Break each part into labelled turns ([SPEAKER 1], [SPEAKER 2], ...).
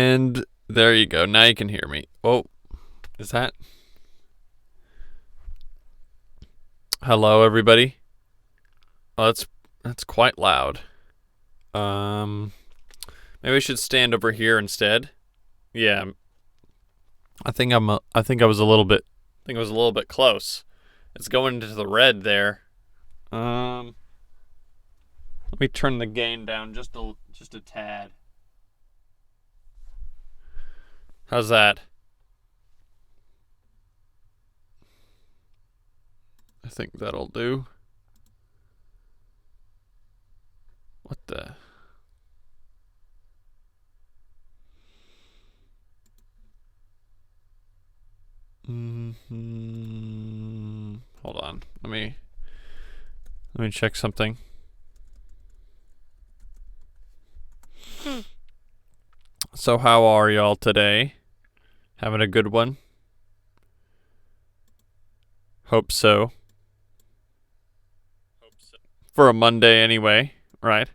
[SPEAKER 1] And there you go. Now you can hear me. Oh, is that? Hello, everybody. Oh, that's quite loud. Maybe I should stand over here instead. Yeah. I think I was a little bit close. It's going into the red there. Let me turn the gain down just a tad. How's that? I think that'll do. What the? Hold on. Let me check something. So how are y'all today? Having a good one? Hope so. For a Monday anyway, right?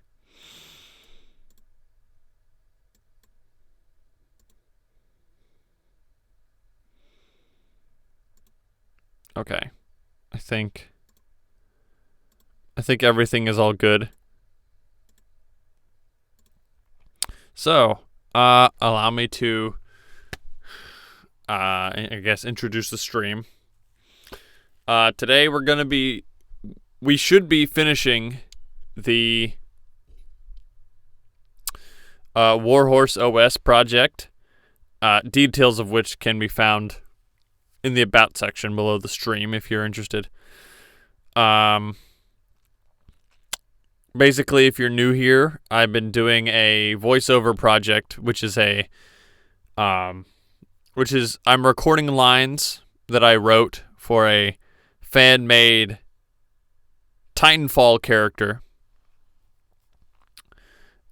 [SPEAKER 1] Okay. I think everything is all good. So, allow me to I guess introduce the stream. Today we should be finishing the Warhorse OS project, details of which can be found in the About section below the stream if you're interested. Basically, if you're new here, I've been doing a voiceover project, I'm recording lines that I wrote for a fan-made Titanfall character.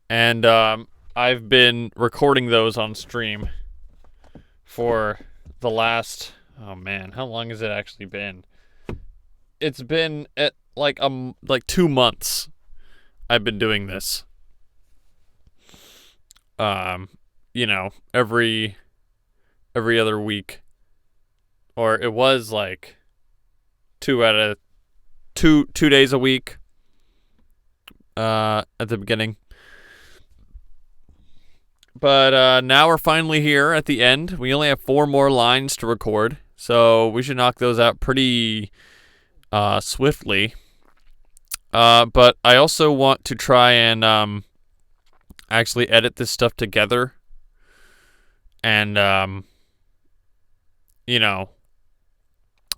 [SPEAKER 1] And I've been recording those on stream for the last... Oh man, how long has it actually been? It's been at like 2 months I've been doing this. Every other week. Or it was like 2 days a week at the beginning. But now we're finally here at the end. We only have 4 more lines to record, so we should knock those out pretty swiftly. But I also want to try and actually edit this stuff together and,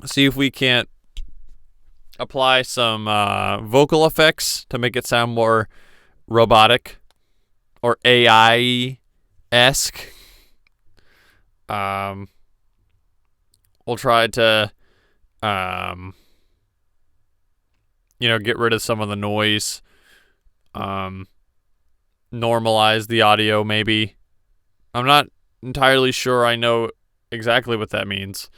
[SPEAKER 1] see if we can't apply some vocal effects to make it sound more robotic or AI-esque. We'll try to, get rid of some of the noise, normalize the audio maybe. I'm not entirely sure I know exactly what that means.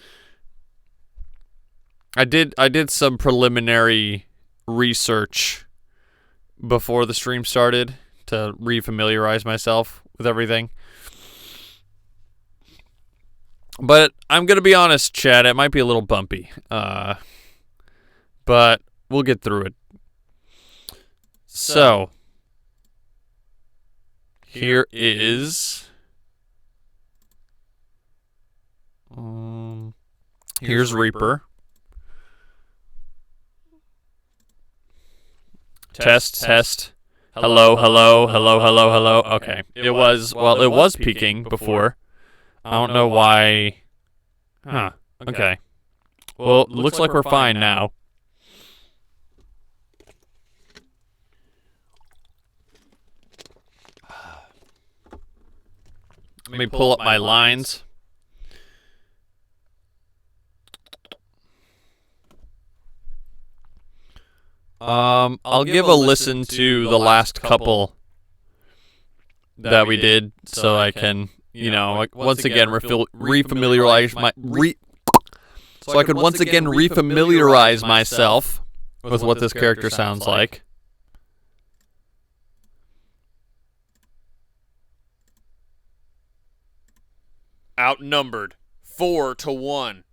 [SPEAKER 1] I did some preliminary research before the stream started to refamiliarize myself with everything. But I'm going to be honest, Chad, it might be a little bumpy. But we'll get through it. So, here is... here's Reaper. Test. Hello. Okay. It was peaking before. I don't know why. Huh. Okay. Well, it looks like we're fine now. Let me pull up my lines. I'll give a listen to the last couple that we did so I can, once again refamiliarize myself with what this character sounds like. Outnumbered 4-1.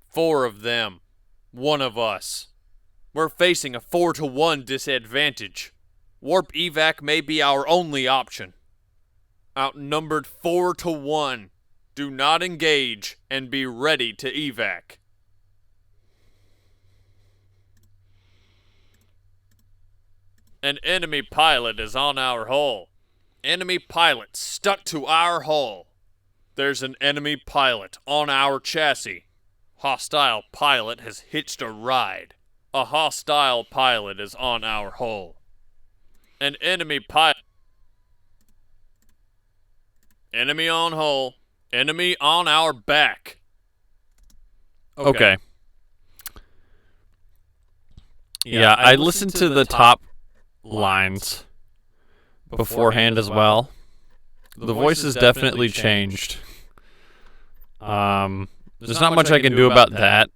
[SPEAKER 1] 4 of them. 1 of us. We're facing a 4-1 disadvantage. Warp evac may be our only option. Outnumbered 4-1. Do not engage and be ready to evac. An enemy pilot is on our hull. Enemy pilot stuck to our hull. There's an enemy pilot on our chassis. Hostile pilot has hitched a ride. A hostile pilot is on our hull. An enemy pilot. Enemy on hull. Enemy on our back. Okay. Yeah, I listened to the top lines beforehand as well. The voice has definitely changed. There's not much I can do about that.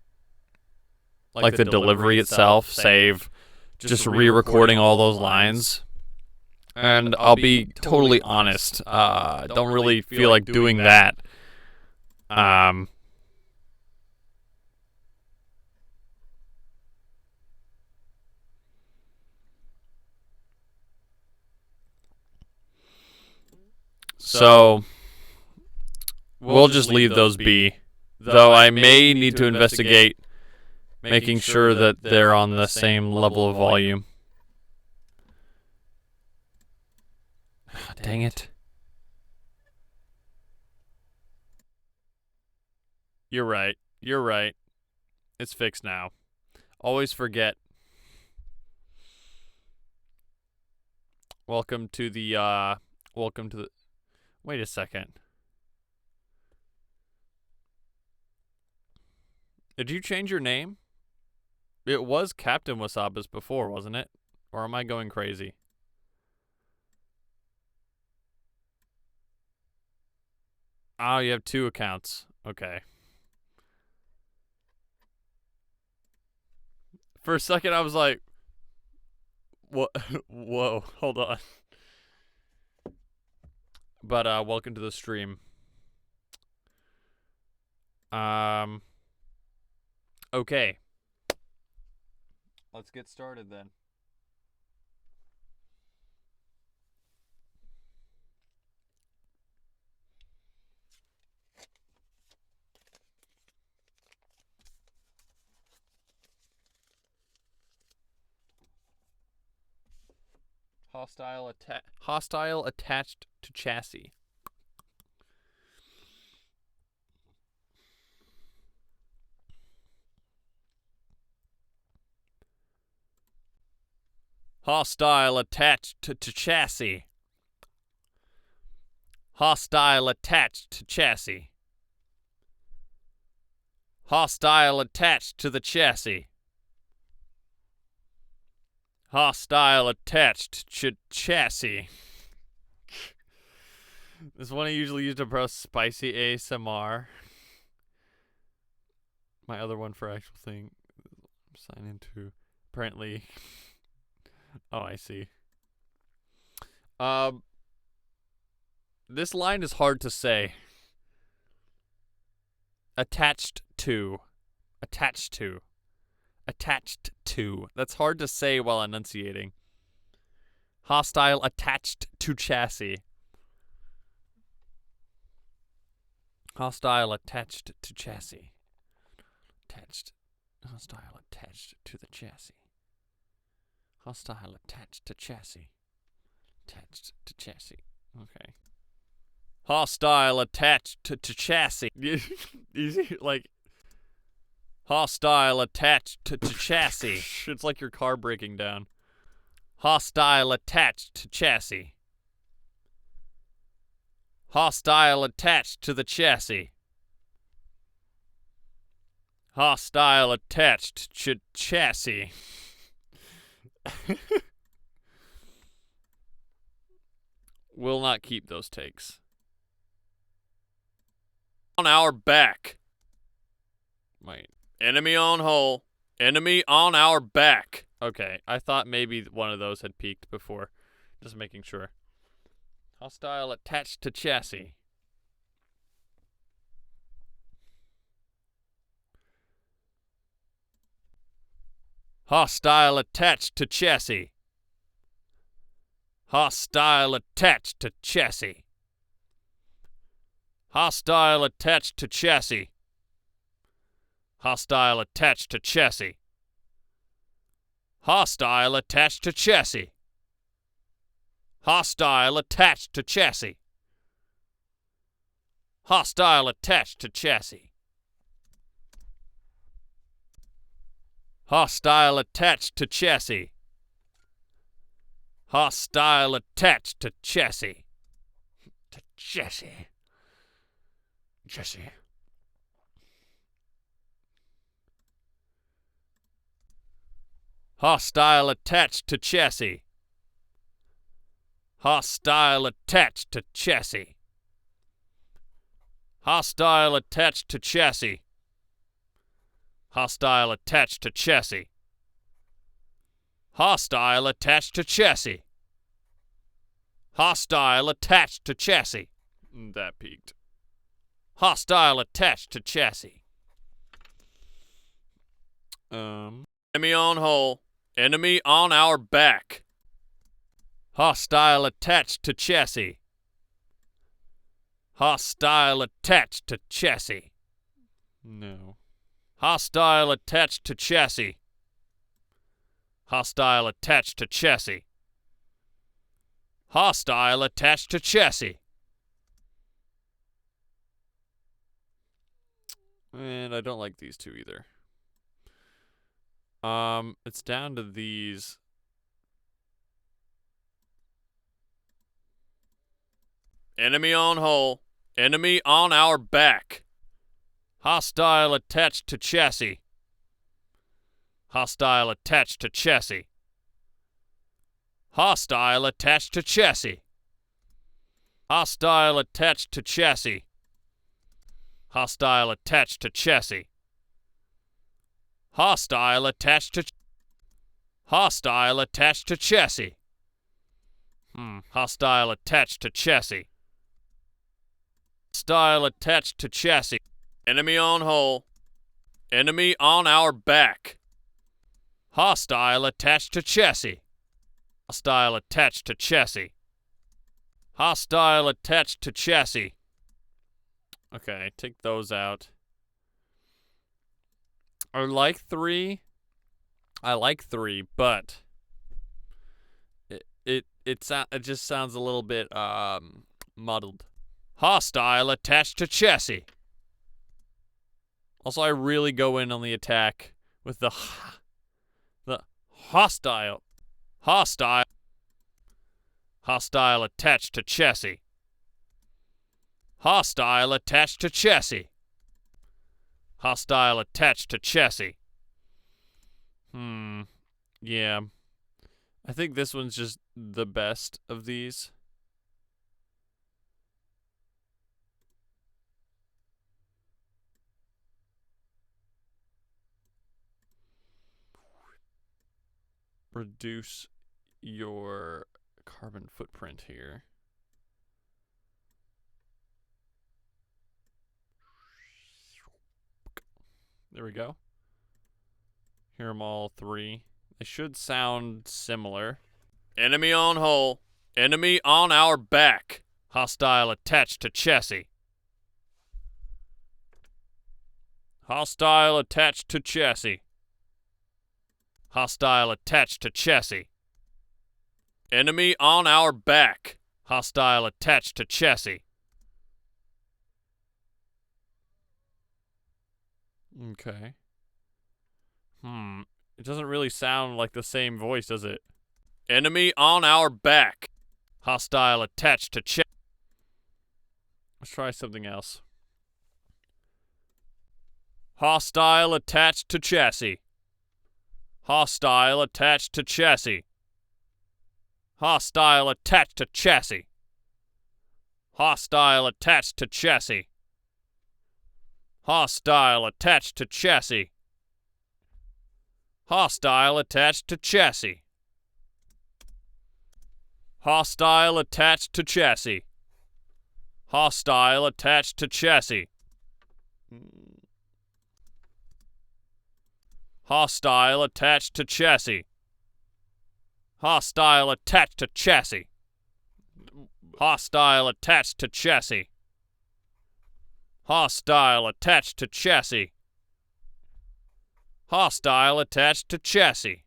[SPEAKER 1] Like the delivery itself, save just re-recording all those lines. And I'll be totally honest, don't really feel like doing that. So we'll just leave those be. Though I may need to investigate making sure that they're on the same level of volume. Dang it. You're right. You're right. It's fixed now. Always forget. Welcome to the, wait a second. Did you change your name? It was Captain Wasaba's before, wasn't it? Or am I going crazy? Oh, you have 2 accounts. Okay. For a second, I was like, what? Whoa, hold on. But, welcome to the stream. Okay. Let's get started then. Hostile attached to chassis. Hostile attached to chassis. Hostile attached to chassis. Hostile attached to the chassis. Hostile attached to chassis. This one I usually use to browse spicy ASMR. My other one for actual thing. Sign into. Apparently. Oh, I see. This line is hard to say. Attached to. Attached to. Attached to. That's hard to say while enunciating. Hostile attached to chassis. Hostile attached to chassis. Attached. Hostile attached to the chassis. Hostile attached to chassis. Attached to chassis. Okay. Hostile attached to chassis. Easy, like. Hostile attached to chassis. It's like your car breaking down. Hostile attached to chassis. Hostile attached to the chassis. Hostile attached to chassis. Will not keep those takes. On our back. Wait. Enemy on hull. Enemy on our back. Okay, I thought maybe one of those had peaked before. Just making sure. Hostile attached to chassis. Hostile attached to chassis. Hostile attached to chassis. Hostile attached to chassis. Hostile attached to chassis. Hostile attached to chassis. Hostile attached to chassis. Hostile attached to chassis. Hostile attached to chassis. Hostile attached to chassis. To chassis. Chassis. Hostile attached to chassis. Hostile attached to chassis. Hostile attached to chassis. Hostile attached to chassis. Hostile attached to chassis. Hostile attached to chassis. That peaked. Hostile attached to chassis. Enemy on hull. Enemy on our back. Hostile attached to chassis. Hostile attached to chassis. No. Hostile attached to chassis. Hostile attached to chassis. Hostile attached to chassis. And I don't like these two either. It's down to these. Enemy on hull. Enemy on our back. Hostile attached to chassis. Hostile attached to chassis. Hostile attached to chassis. Hostile attached to chassis. Hostile attached to chassis. Hostile attached to hostile attached to chassis. Hostile attached to chassis. Hostile attached to chassis. Enemy on hull. Enemy on our back. Hostile attached to chassis. Hostile attached to chassis. Hostile attached to chassis. Okay, take those out. I like three, but it just sounds a little bit muddled. Hostile attached to chassis. Also, I really go in on the attack with the hostile. Hostile attached to chassis. Hostile attached to chassis. Hostile attached to chassis. Yeah. I think this one's just the best of these. Reduce your carbon footprint here. There we go. Hear them all three. They should sound similar. Enemy on hull. Enemy on our back. Hostile attached to chassis. Hostile attached to chassis. Hostile attached to chassis. Enemy on our back. Hostile attached to chassis. Okay. It doesn't really sound like the same voice, does it? Enemy on our back. Hostile attached to chassis. Let's try something else. Hostile attached to chassis. Hostile attached to chassis. Hostile attached to chassis. Hostile attached to chassis. Hostile attached to chassis. Hostile attached to chassis. Hostile attached to chassis. Hostile attached to chassis. Hostile attached to chassis. Hostile attached to chassis. Hostile attached to chassis. Hostile attached to chassis. Hostile attached to chassis.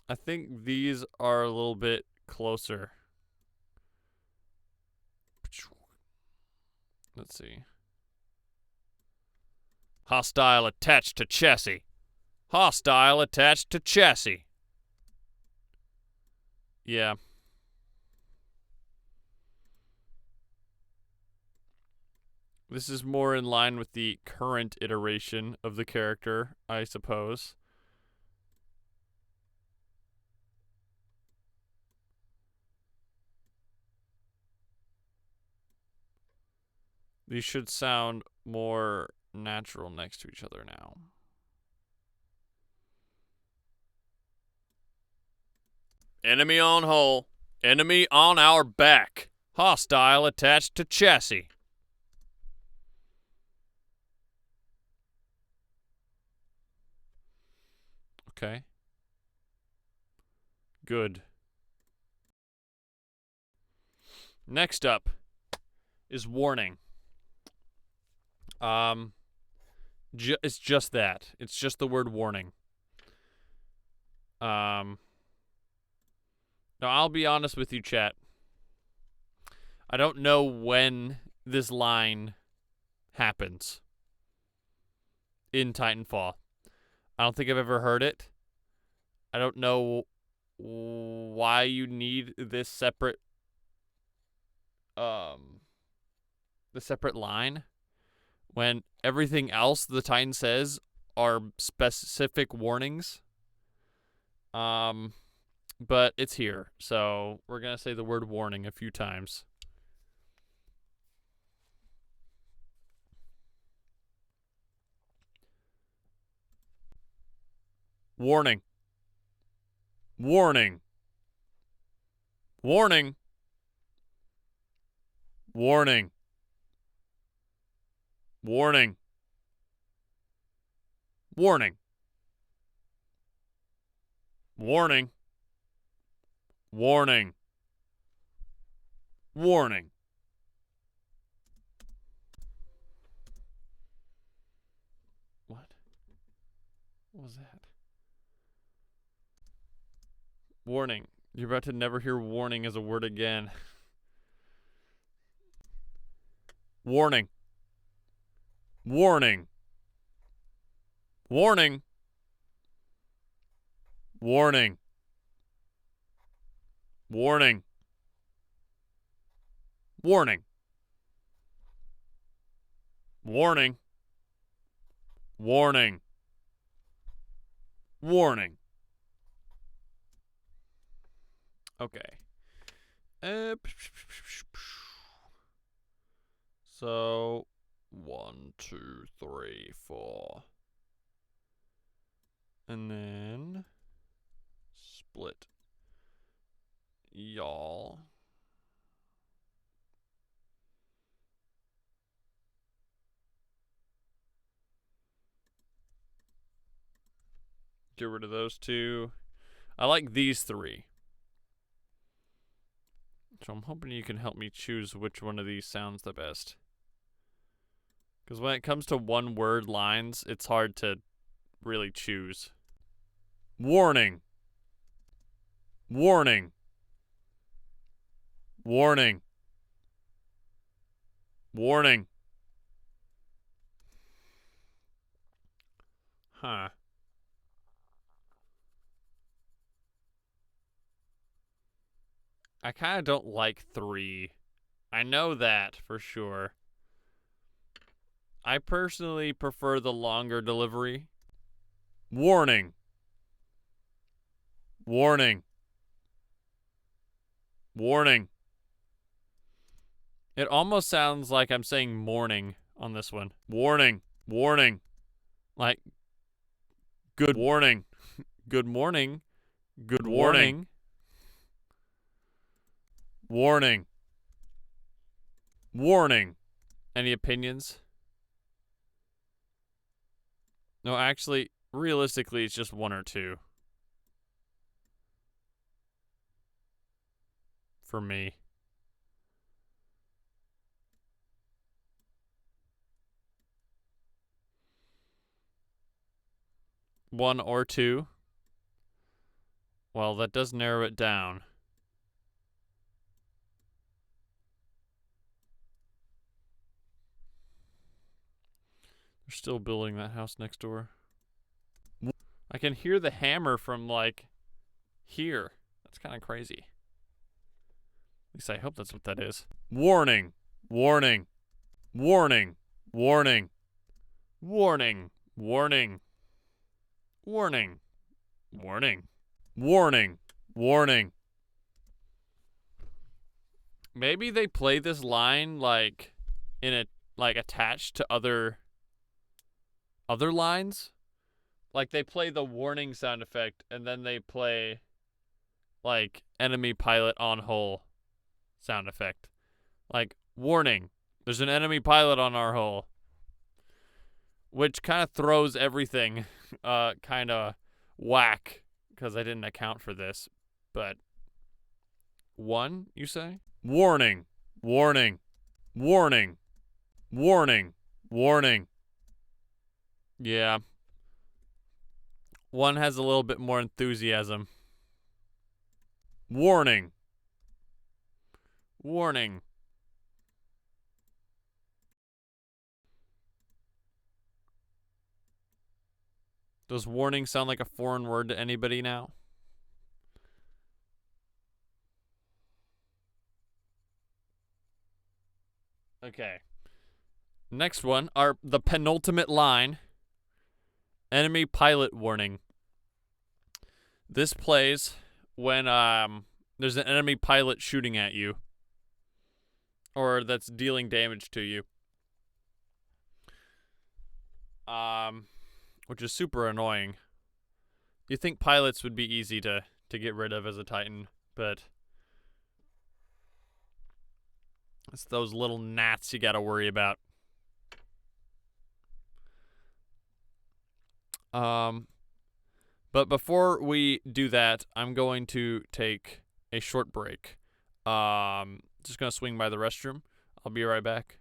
[SPEAKER 1] I think these are a little bit closer. Let's see. Hostile attached to chassis. Hostile attached to chassis. Yeah. This is more in line with the current iteration of the character, I suppose. These should sound more natural next to each other now. Enemy on hull. Enemy on our back. Hostile attached to chassis. Okay. Good. Next up is warning. It's just that. It's just the word warning. Now, I'll be honest with you, chat. I don't know when this line happens in Titanfall. I don't think I've ever heard it. I don't know why you need this separate line when everything else the Titan says are specific warnings. But it's here, so we're gonna say the word warning a few times. Warning. Warning. Warning. Warning. Warning. Warning. Warning. Warning. Warning. What? What was that? Warning. You're about to never hear warning as a word again. Warning. Warning. Warning. Warning. Warning. Warning. Warning. Warning. Warning. Okay. So 1, 2, 3, 4. And then split y'all. Get rid of those two. I like these three. So I'm hoping you can help me choose which one of these sounds the best. Because when it comes to one word lines, it's hard to really choose. Warning. Warning. Warning. Warning. Huh. I kind of don't like 3. I know that for sure. I personally prefer the longer delivery. Warning. Warning. Warning. It almost sounds like I'm saying morning on this one. Warning. Warning. Like, good warning. Good morning. Good warning. Warning. Warning. Any opinions? No, actually, realistically, it's just 1 or 2. For me. One or 2. Well, that does narrow it down. They're still building that house next door. I can hear the hammer from, like, here. That's kind of crazy. At least I hope that's what that is. Warning! Warning! Warning! Warning! Warning! Warning! Warning! Warning! Warning! Warning! Maybe they play this line, like, attached to other lines? Like, they play the warning sound effect, and then they play, like, enemy pilot on hull sound effect. Like, warning, there's an enemy pilot on our hull. Which kind of throws everything kind of whack, because I didn't account for this. But, 1, you say? Warning, warning, warning, warning, warning. Yeah. 1 has a little bit more enthusiasm. Warning. Warning. Does warning sound like a foreign word to anybody now? Okay. Next one, the penultimate line. Enemy pilot warning. This plays when there's an enemy pilot shooting at you, or that's dealing damage to you. Which is super annoying. You think pilots would be easy to get rid of as a Titan, but it's those little gnats you gotta worry about. But before we do that, I'm going to take a short break. Just gonna swing by the restroom. I'll be right back.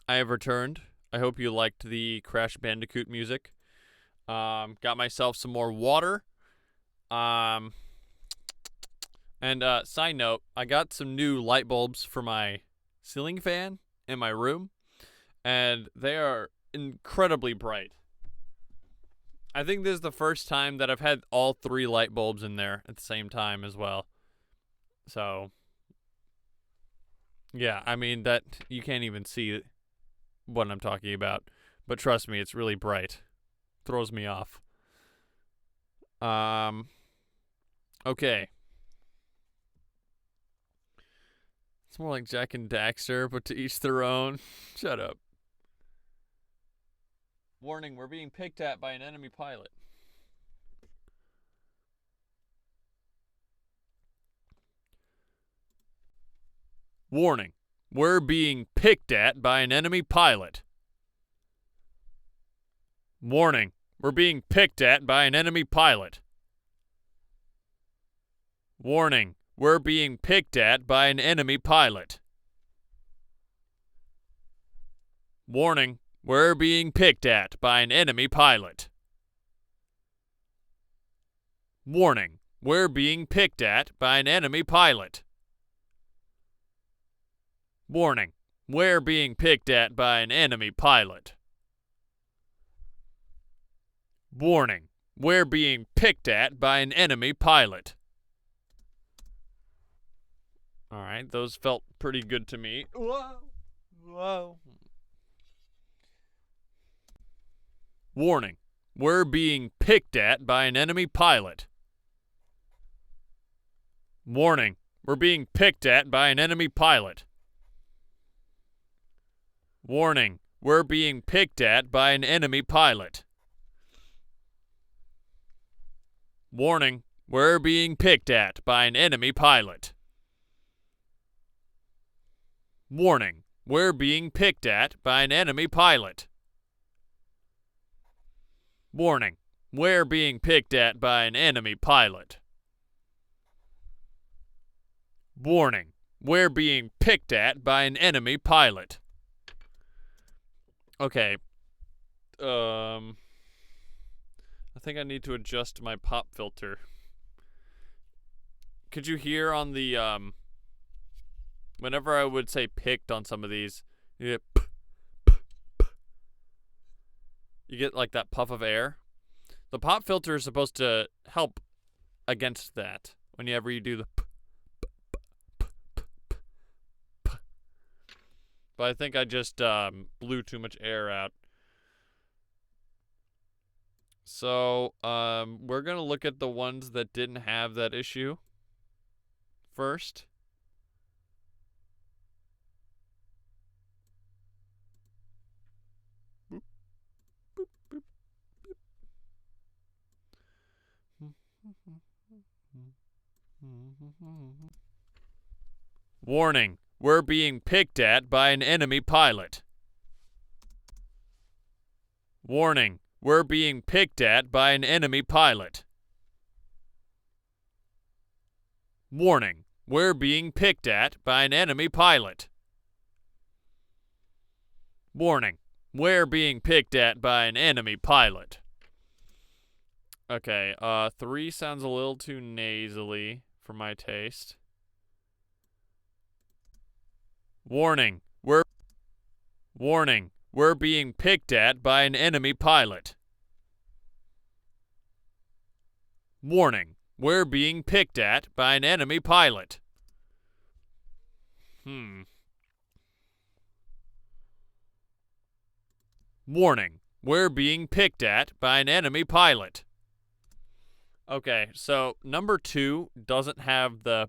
[SPEAKER 1] I have returned. I hope you liked the Crash Bandicoot music. Got myself some more water. And side note, I got some new light bulbs for my ceiling fan in my room, and they are incredibly bright. I think this is the first time that I've had all 3 light bulbs in there at the same time as well. So, yeah, I mean, that you can't even see what I'm talking about. But trust me, it's really bright. Throws me off. Okay. It's more like Jack and Daxter, but to each their own. Shut up. Warning, we're being picked at by an enemy pilot. Warning, we're being picked at by an enemy pilot. Warning, we're being picked at by an enemy pilot. Warning, we're being picked at by an enemy pilot. Warning, we're being picked at by an enemy pilot. Warning, we're being picked at by an enemy pilot. Warning, we're being picked at by an enemy pilot. Warning, we're being picked at by an enemy pilot. Alright, those felt pretty good to me. Whoa. Whoa. Warning, we're being picked at by an enemy pilot. Warning, we're being picked at by an enemy pilot. Warning, we're being picked at by an enemy pilot. Warning, we're being picked at by an enemy pilot. Warning, we're being picked at by an enemy pilot. Warning, we're being picked at by an enemy pilot. Warning, we're being picked at by an enemy pilot. Okay. I think I need to adjust my pop filter. Could you hear on the, whenever I would say picked on some of these, you get like that puff of air? The pop filter is supposed to help against that whenever you do the but I think I just blew too much air out. So, we're going to look at the ones that didn't have that issue first. Boop, boop, boop, boop. Warning, we're being picked at by an enemy pilot. Warning, we're being picked at by an enemy pilot. Warning, we're being picked at by an enemy pilot. Warning, we're being picked at by an enemy pilot. Okay, 3 sounds a little too nasally for my taste. Warning, we're being picked at by an enemy pilot. Warning, we're being picked at by an enemy pilot. Warning, we're being picked at by an enemy pilot. Okay, so number 2 doesn't have the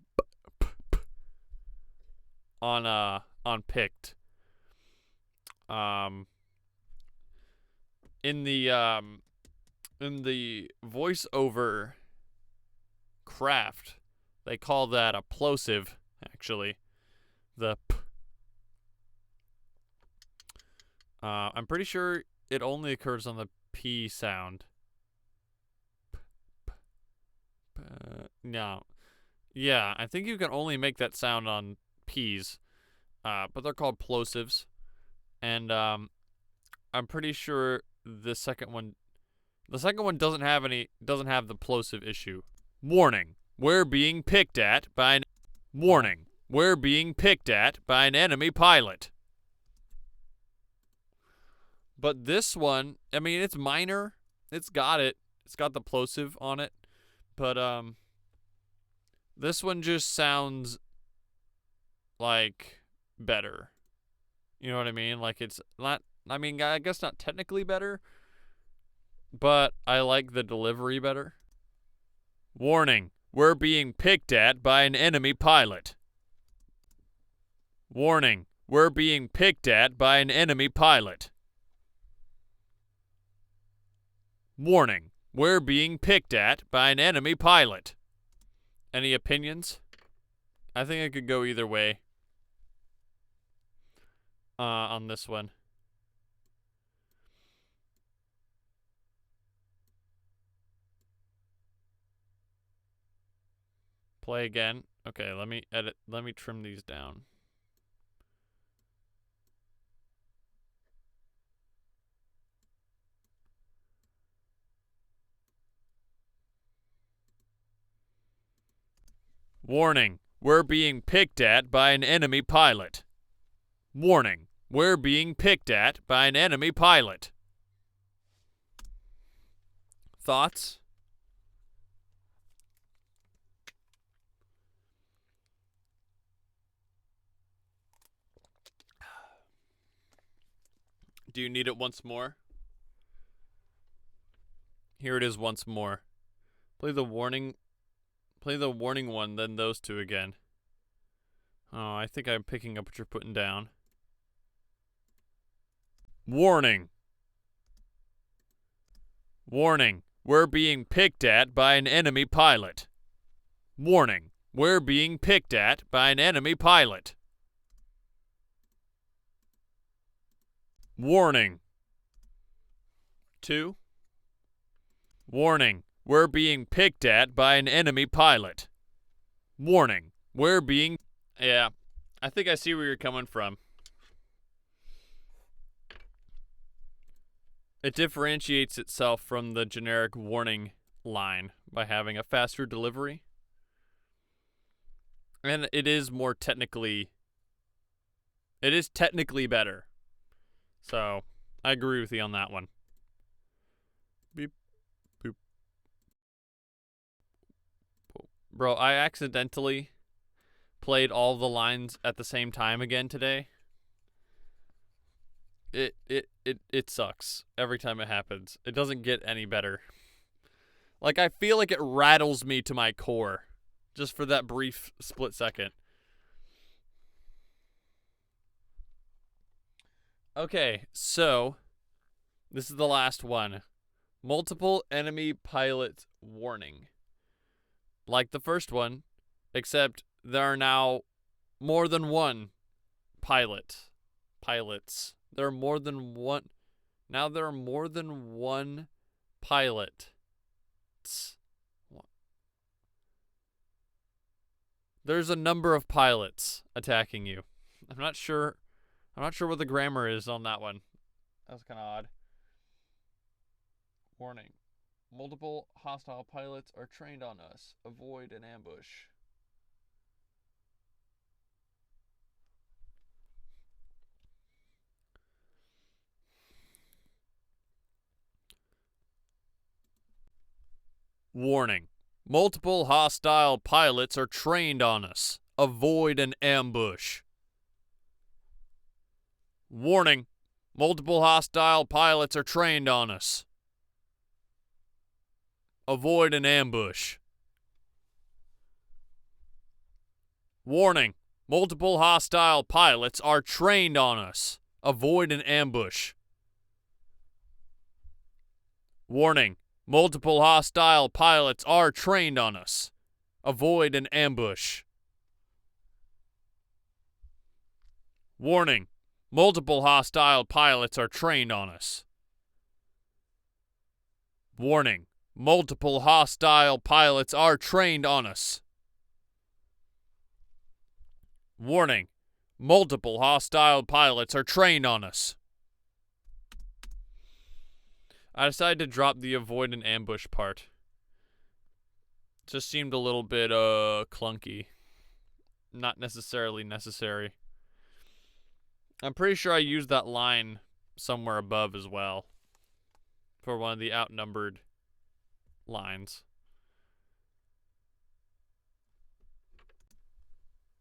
[SPEAKER 1] on picked. In the voiceover craft, they call that a plosive, actually. The I'm pretty sure it only occurs on the P sound. No. Yeah, I think you can only make that sound on P's. But they're called plosives. And I'm pretty sure the second one doesn't have the plosive issue. Warning, We're being picked at by an... Warning. We're being picked at by an enemy pilot. But this one, I mean, it's minor. It's got the plosive on it. But, this one just sounds like better. You know what I mean? Like, it's not, I mean, I guess not technically better, but I like the delivery better. Warning. We're being picked at by an enemy pilot. Warning. We're being picked at by an enemy pilot. Warning. We're being picked at by an enemy pilot. Any opinions? I think it could go either way on this one. Play again. Okay, let me edit. Let me trim these down. Warning. We're being picked at by an enemy pilot. Warning. We're being picked at by an enemy pilot. Thoughts? Do you need it once more? Here it is once more. Play the warning one, then those two again. Oh, I think I'm picking up what you're putting down. Warning. Warning. We're being picked at by an enemy pilot. Warning. We're being picked at by an enemy pilot. Warning. 2. Warning. We're being picked at by an enemy pilot. Warning. We're being... Yeah, I think I see where you're coming from. It differentiates itself from the generic warning line by having a faster delivery. And it is more technically... It is technically better. So, I agree with you on that one. Beep. Boop. Bro, I accidentally played all the lines at the same time again today. It sucks every time it happens. It doesn't get any better. Like, I feel like it rattles me to my core just for that brief split second. Okay, so this is the last one. Multiple enemy pilot warning. Like the first one, except there are now more than one pilots. There are more than one. Now there are more than one pilot. There's a number of pilots attacking you. I'm not sure what the grammar is on that one. That was kind of odd. Warning. Multiple hostile pilots are trained on us. Avoid an ambush. Warning. Multiple hostile pilots are trained on us. Avoid an ambush. Warning. Multiple hostile pilots are trained on us. Avoid an ambush. Warning. Multiple hostile pilots are trained on us. Avoid an ambush. Warning. Multiple hostile pilots are trained on us. Avoid an ambush. Warning. Multiple hostile pilots are trained on us. Warning. Multiple hostile pilots are trained on us. Warning. Multiple hostile pilots are trained on us. I decided to drop the avoid an ambush part. Just seemed a little bit clunky. Not necessarily necessary. I'm pretty sure I used that line somewhere above as well for one of the outnumbered lines.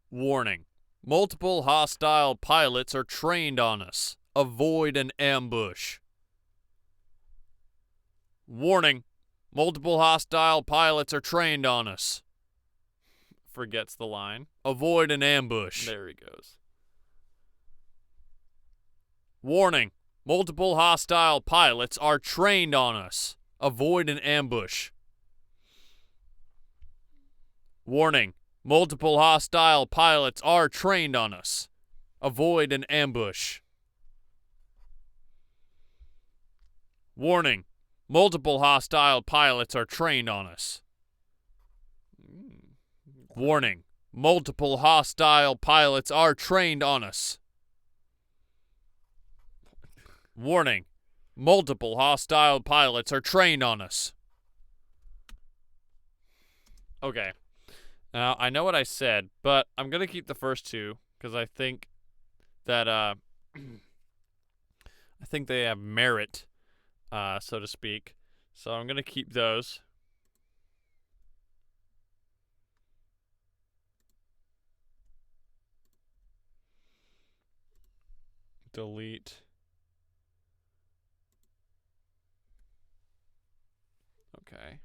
[SPEAKER 1] Warning. Multiple hostile pilots are trained on us. Avoid an ambush. Warning. Multiple hostile pilots are trained on us. Forgets the line. Avoid an ambush. There he goes. Warning. Multiple hostile pilots are trained on us. Avoid an ambush. Warning. Multiple hostile pilots are trained on us. Avoid an ambush. Warning. Multiple hostile pilots are trained on us. Warning. Multiple hostile pilots are trained on us. Warning. Multiple hostile pilots are trained on us. Okay. Now, I know what I said, but I'm going to keep the first two because I think that I think they have merit, so to speak. So I'm going to keep those. Delete. Okay.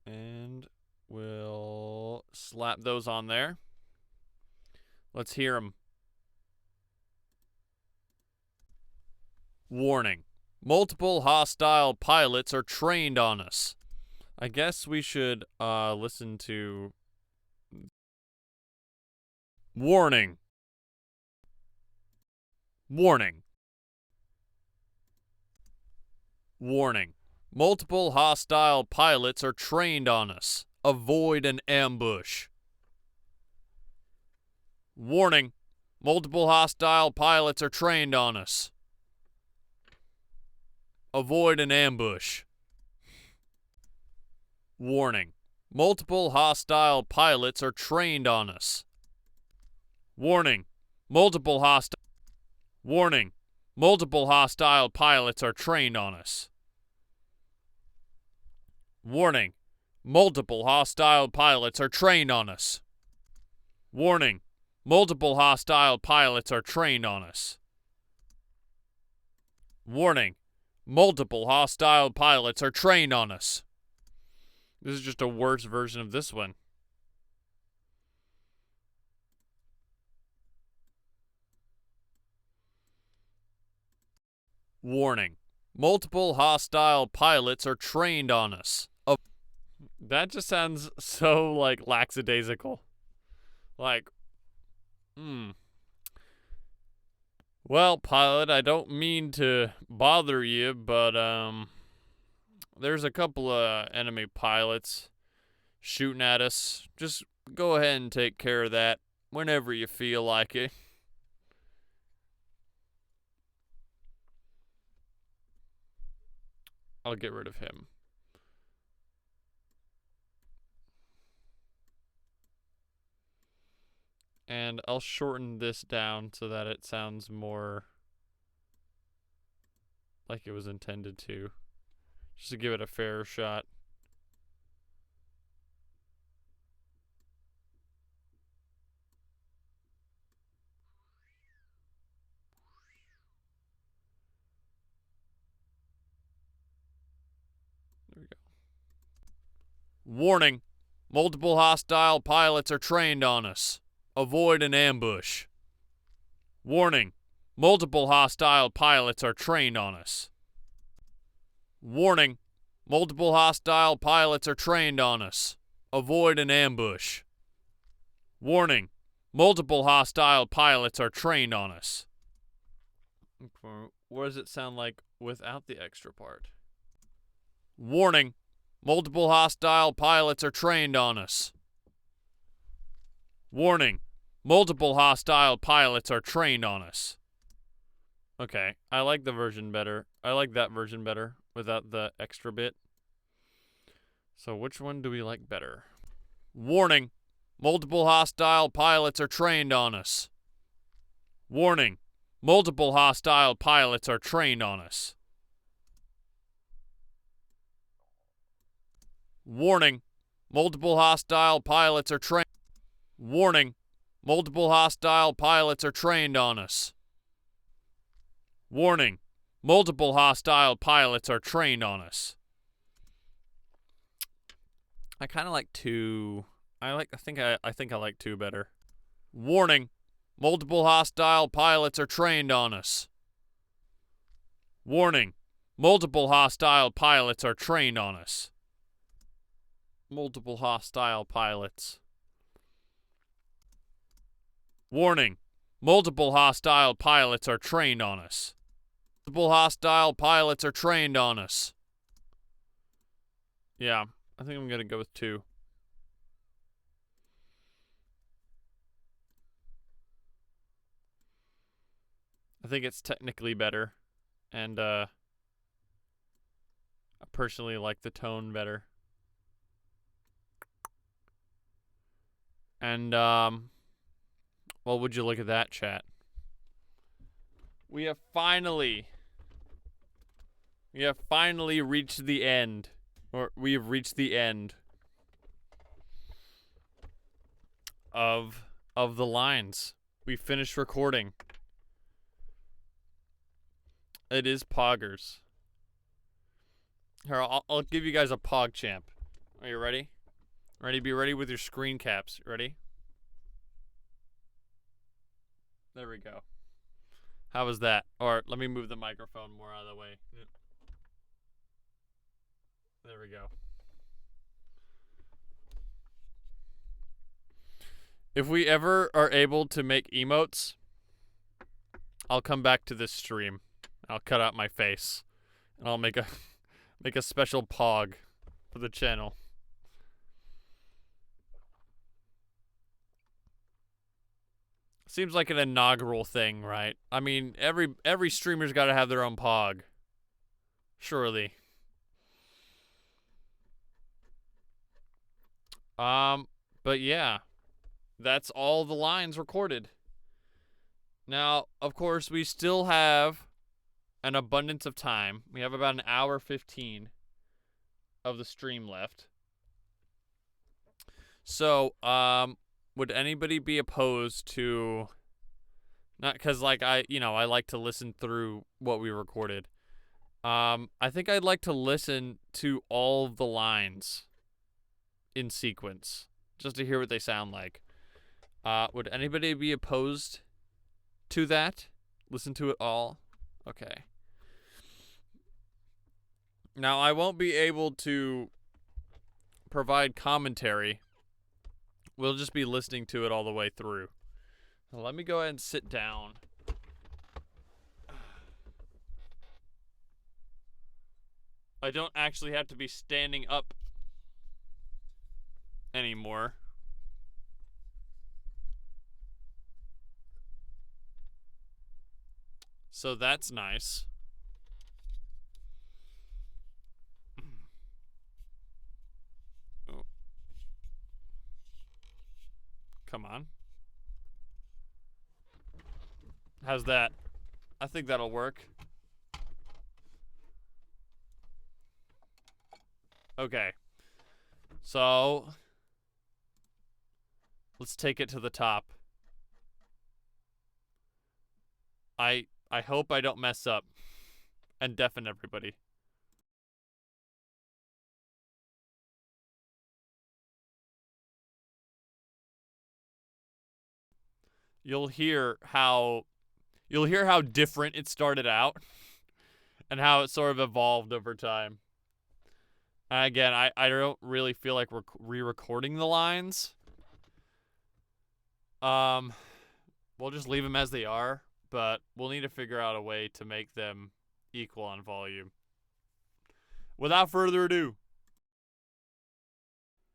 [SPEAKER 1] And we'll slap those on there. Let's hear them. Warning. Multiple hostile pilots are trained on us. I guess we should listen to... Warning. Warning. Warning. Multiple hostile pilots are trained on us. Avoid an ambush. Warning. Multiple hostile pilots are trained on us. Avoid an ambush. Warning. Multiple hostile pilots are trained on us. Warning. Multiple hostile... Warning. Multiple hostile pilots are trained on us. Warning. Multiple hostile pilots are trained on us. Warning. Multiple hostile pilots are trained on us. Warning. Multiple hostile pilots are trained on us. This is just a worse version of this one. Warning. Multiple hostile pilots are trained on us. That just sounds so, like, lackadaisical. Like, Well, pilot, I don't mean to bother you, but, there's a couple of enemy pilots shooting at us. Just go ahead and take care of that whenever you feel like it. I'll get rid of him. And I'll shorten this down so that it sounds more like it was intended to. Just to give it a fair shot. There we go. Warning. Multiple hostile pilots are trained on us. Avoid an ambush. Warning. Multiple hostile pilots are trained on us. Warning. Multiple hostile pilots are trained on us. Avoid an ambush. Warning. Multiple hostile pilots are trained on us. What does it sound like without the extra part? Warning. Multiple hostile pilots are trained on us. Warning. Multiple hostile pilots are trained on us. Okay, I like the version better. I like that version better without the extra bit. So which one do we like better? Warning. Multiple hostile pilots are trained on us. Warning. Multiple hostile pilots are trained on us. Warning. Multiple hostile pilots are trained. Warning. Multiple hostile pilots are trained on us. Warning. Multiple hostile pilots are trained on us. I kind of like 2. I think I like 2 better. Warning. Multiple hostile pilots are trained on us. Warning. Multiple hostile pilots are trained on us. Multiple hostile pilots. Warning. Multiple hostile pilots are trained on us. Multiple hostile pilots are trained on us. Yeah, I think I'm going to go with 2. I think it's technically better. And, I personally like the tone better. And, well, would you look at that, chat? We have finally reached the end. Or we have reached the end of the lines. We finished recording. It is Poggers. Here, I'll give you guys a Pog champ. Are you ready? Ready? Be ready with your screen caps. Ready? There we go. How was that? Or let me move the microphone more out of the way. There we go. If we ever are able to make emotes, I'll come back to this stream. I'll cut out my face, and I'll make a special Pog for the channel. Seems like an inaugural thing, right? I mean, every streamer's got to have their own Pog. Surely. But yeah, that's all the lines recorded. Now, of course, we still have an abundance of time. We have about an hour 15 of the stream left. So, would anybody be opposed to, not because like I like to listen through what we recorded. I think I'd like to listen to all of the lines in sequence just to hear what they sound like. Would anybody be opposed to that? Listen to it all? Okay. Now, I won't be able to provide commentary. We'll just be listening to it all the way through. Now, let me go ahead and sit down. I don't actually have to be standing up anymore. So that's nice. Oh. Come on. How's that? I think that'll work. Okay. So let's take it to the top. I hope I don't mess up and deafen everybody. You'll hear how different it started out and how it sort of evolved over time. And again, I don't really feel like we're re-recording the lines. We'll just leave them as they are, but we'll need to figure out a way to make them equal on volume. Without further ado,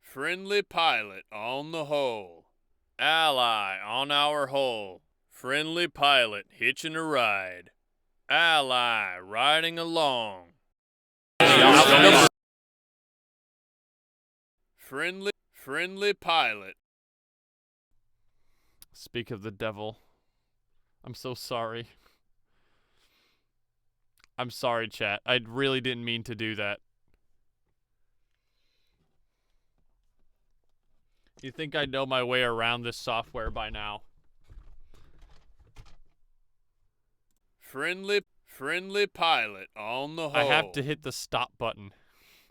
[SPEAKER 1] friendly pilot on the hull. Ally on our hull. Friendly pilot hitching a ride. Ally riding along. Friendly pilot. Speak of the devil. I'm so sorry. I'm sorry, chat. I really didn't mean to do that. You think I know my way around this software by now? Friendly pilot on the hull. I have to hit the stop button.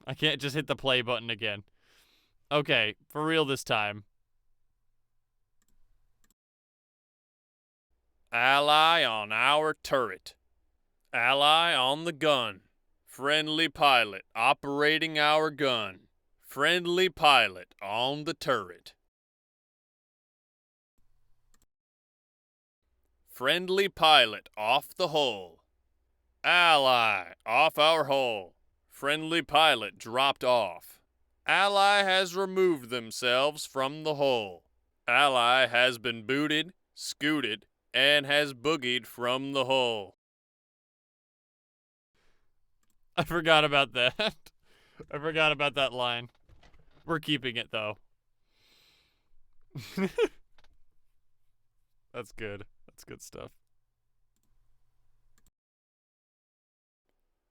[SPEAKER 1] I can't just hit the play button again. Okay, for real this time. Ally on our turret. Ally on the gun. Friendly pilot operating our gun. Friendly pilot on the turret. Friendly pilot off the hull. Ally off our hull. Friendly pilot dropped off. Ally has removed themselves from the hull. Ally has been booted, scooted, and has boogied from the hull. I forgot about that. I forgot about that line. We're keeping it, though. That's good. That's good stuff.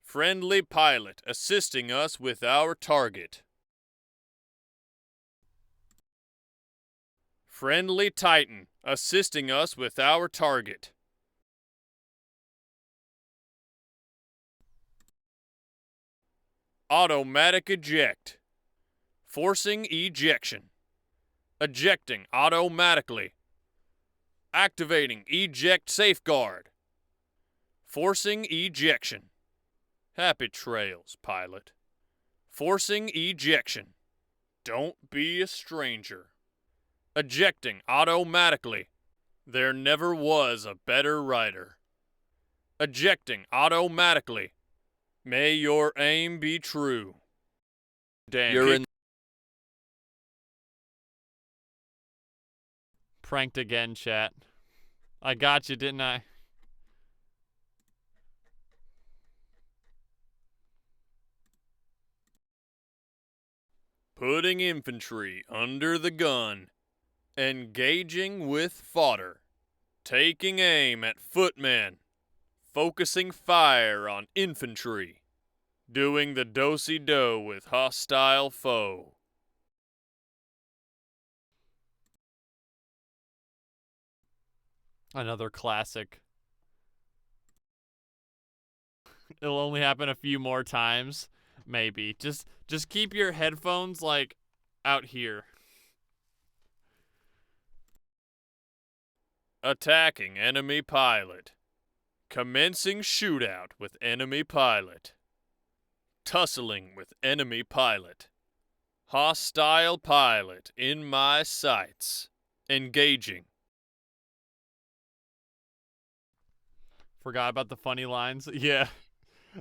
[SPEAKER 1] Friendly pilot assisting us with our target. Friendly Titan assisting us with our target. Automatic eject. Forcing ejection. Ejecting automatically. Activating eject safeguard. Forcing ejection. Happy trails, pilot. Forcing ejection. Don't be a stranger. Ejecting automatically. There never was a better rider. Ejecting automatically. May your aim be true. Damn. You're in. Pranked again, chat. I got you, didn't I? Putting infantry under the gun. Engaging with fodder. Taking aim at footmen. Focusing fire on infantry. Doing the do-si-do with hostile foe. Another classic. It'll only happen a few more times. Maybe. Just keep your headphones, like, out here. Attacking enemy pilot. Commencing shootout with enemy pilot. Tussling with enemy pilot. Hostile pilot in my sights. Engaging. Forgot about the funny lines. Yeah.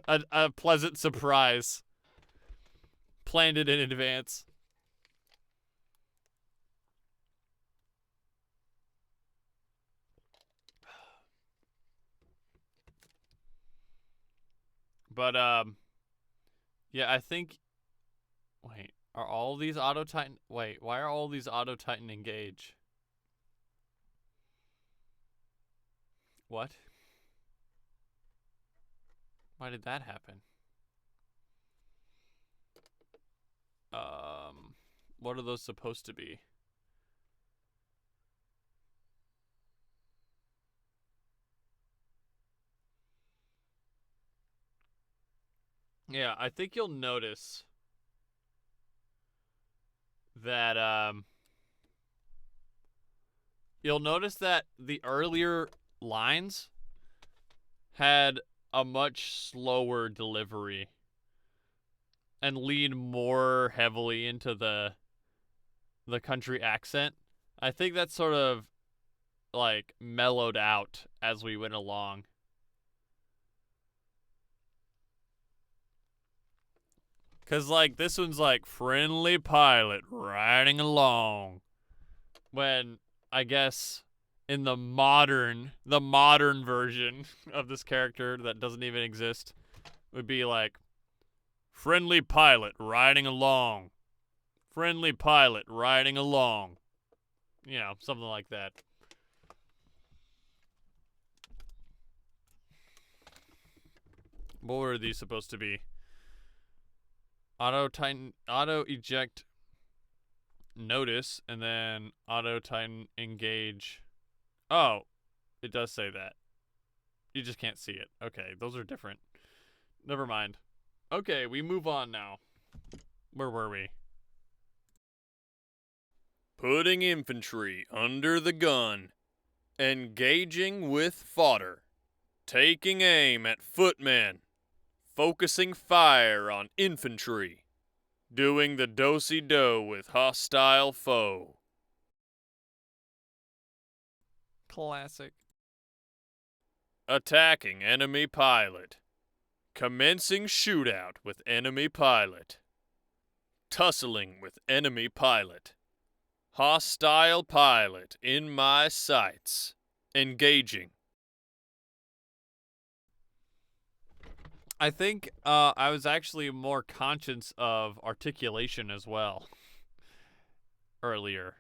[SPEAKER 1] A pleasant surprise. Planned it in advance. But, yeah, I think... Wait, are all these Auto-Titan... Wait, why are all these Auto-Titan engage? What? Why did that happen? What are those supposed to be? Yeah, I think you'll notice that, you'll notice that the earlier lines had a much slower delivery and lean more heavily into the country accent. I think that sort of, like, mellowed out as we went along. Because, like, this one's like, friendly pilot riding along. When I guess, in the modern version of this character that doesn't even exist, would be like, friendly pilot riding along. Friendly pilot riding along. You know, something like that. What were these supposed to be? Auto eject notice, and then auto tighten engage. Oh, it does say that. You just can't see it. Okay, those are different. Never mind. Okay, we move on now. Where were we? Putting infantry under the gun. Engaging with fodder. Taking aim at footmen. Focusing fire on infantry. Doing the do-si-do with hostile foe. Classic. Attacking enemy pilot. Commencing shootout with enemy pilot. Tussling with enemy pilot. Hostile pilot in my sights. Engaging. I think I was actually more conscious of articulation as well earlier.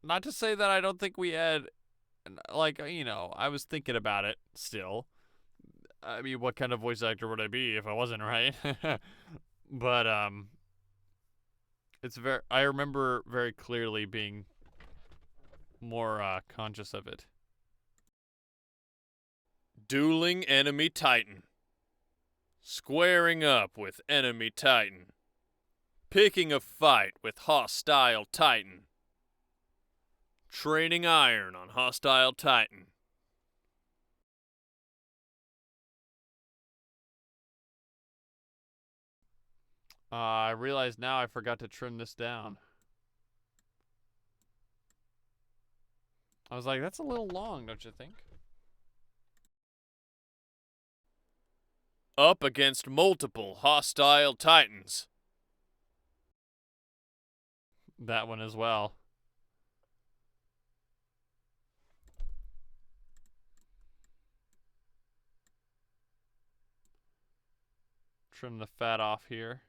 [SPEAKER 1] Not to say that I don't think we had, like, you know, I was thinking about it still. I mean, what kind of voice actor would I be if I wasn't, right? But I remember very clearly being more conscious of it. Dueling enemy titan. Squaring up with enemy titan. Picking a fight with hostile titan. Training iron on hostile titan. I realize now I forgot to trim this down. I was like, that's a little long, don't you think? Up against multiple hostile titans. That one as well. Trim the fat off here.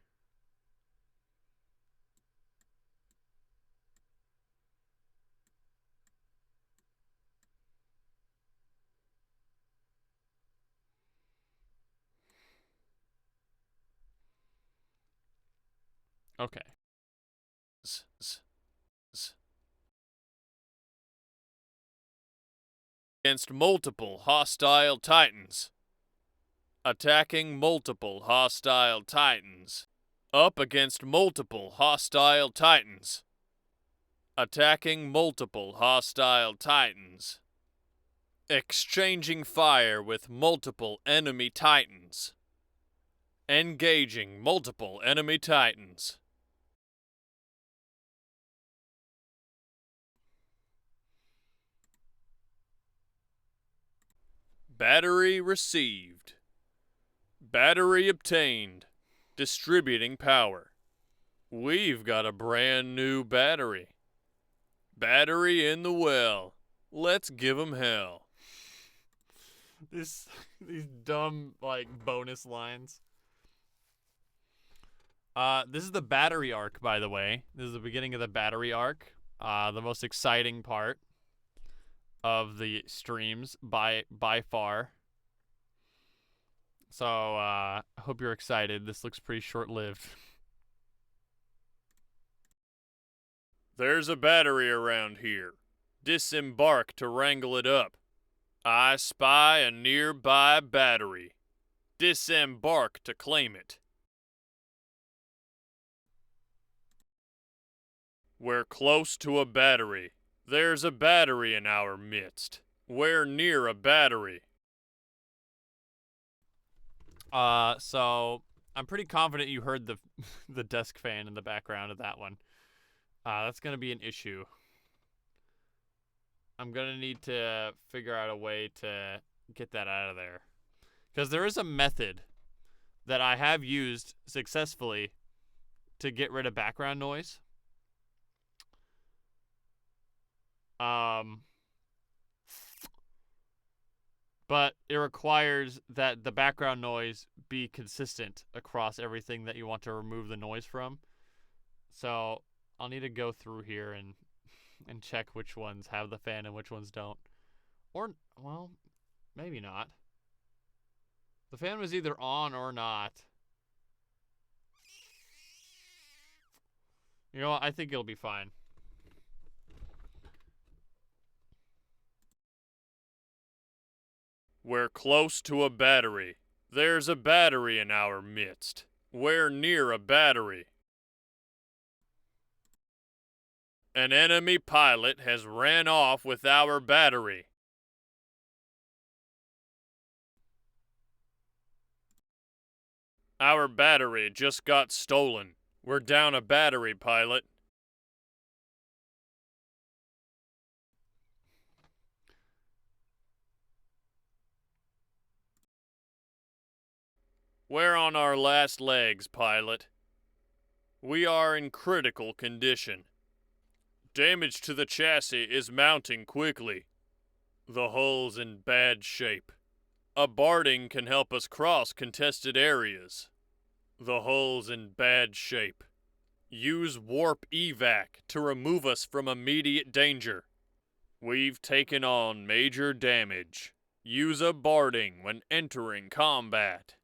[SPEAKER 1] Okay. Against multiple hostile titans. Attacking multiple hostile titans. Up against multiple hostile titans. Attacking multiple hostile titans. Exchanging fire with multiple enemy titans. Engaging multiple enemy titans. Battery received. Battery obtained. Distributing power. We've got a brand new battery. Battery in the well. Let's give 'em hell. These dumb, like, bonus lines. This is the battery arc, by the way. This is the beginning of the battery arc. The most exciting part of the streams by far. So, I hope you're excited. This looks pretty short-lived. There's a battery around here. Disembark to wrangle it up. I spy a nearby battery. Disembark to claim it. We're close to a battery. There's a battery in our midst. We're near a battery. So I'm pretty confident you heard the the desk fan in the background of that one. That's gonna be an issue. I'm gonna need to figure out a way to get that out of there. Because there is a method that I have used successfully to get rid of background noise. But it requires that the background noise be consistent across everything that you want to remove the noise from. So I'll need to go through here and check which ones have the fan and which ones don't. Or, well, maybe not. The fan was either on or not. You know what? I think it'll be fine.
[SPEAKER 2] We're close to a battery. There's a battery in our midst. We're near a battery. An enemy pilot has ran off with our battery. Our battery just got stolen. We're down a battery, pilot. We're on our last legs, pilot. We are in critical condition. Damage to the chassis is mounting quickly. The hull's in bad shape. A barding can help us cross contested areas. The hull's in bad shape. Use warp evac to remove us from immediate danger. We've taken on major damage. Use a barding when entering combat.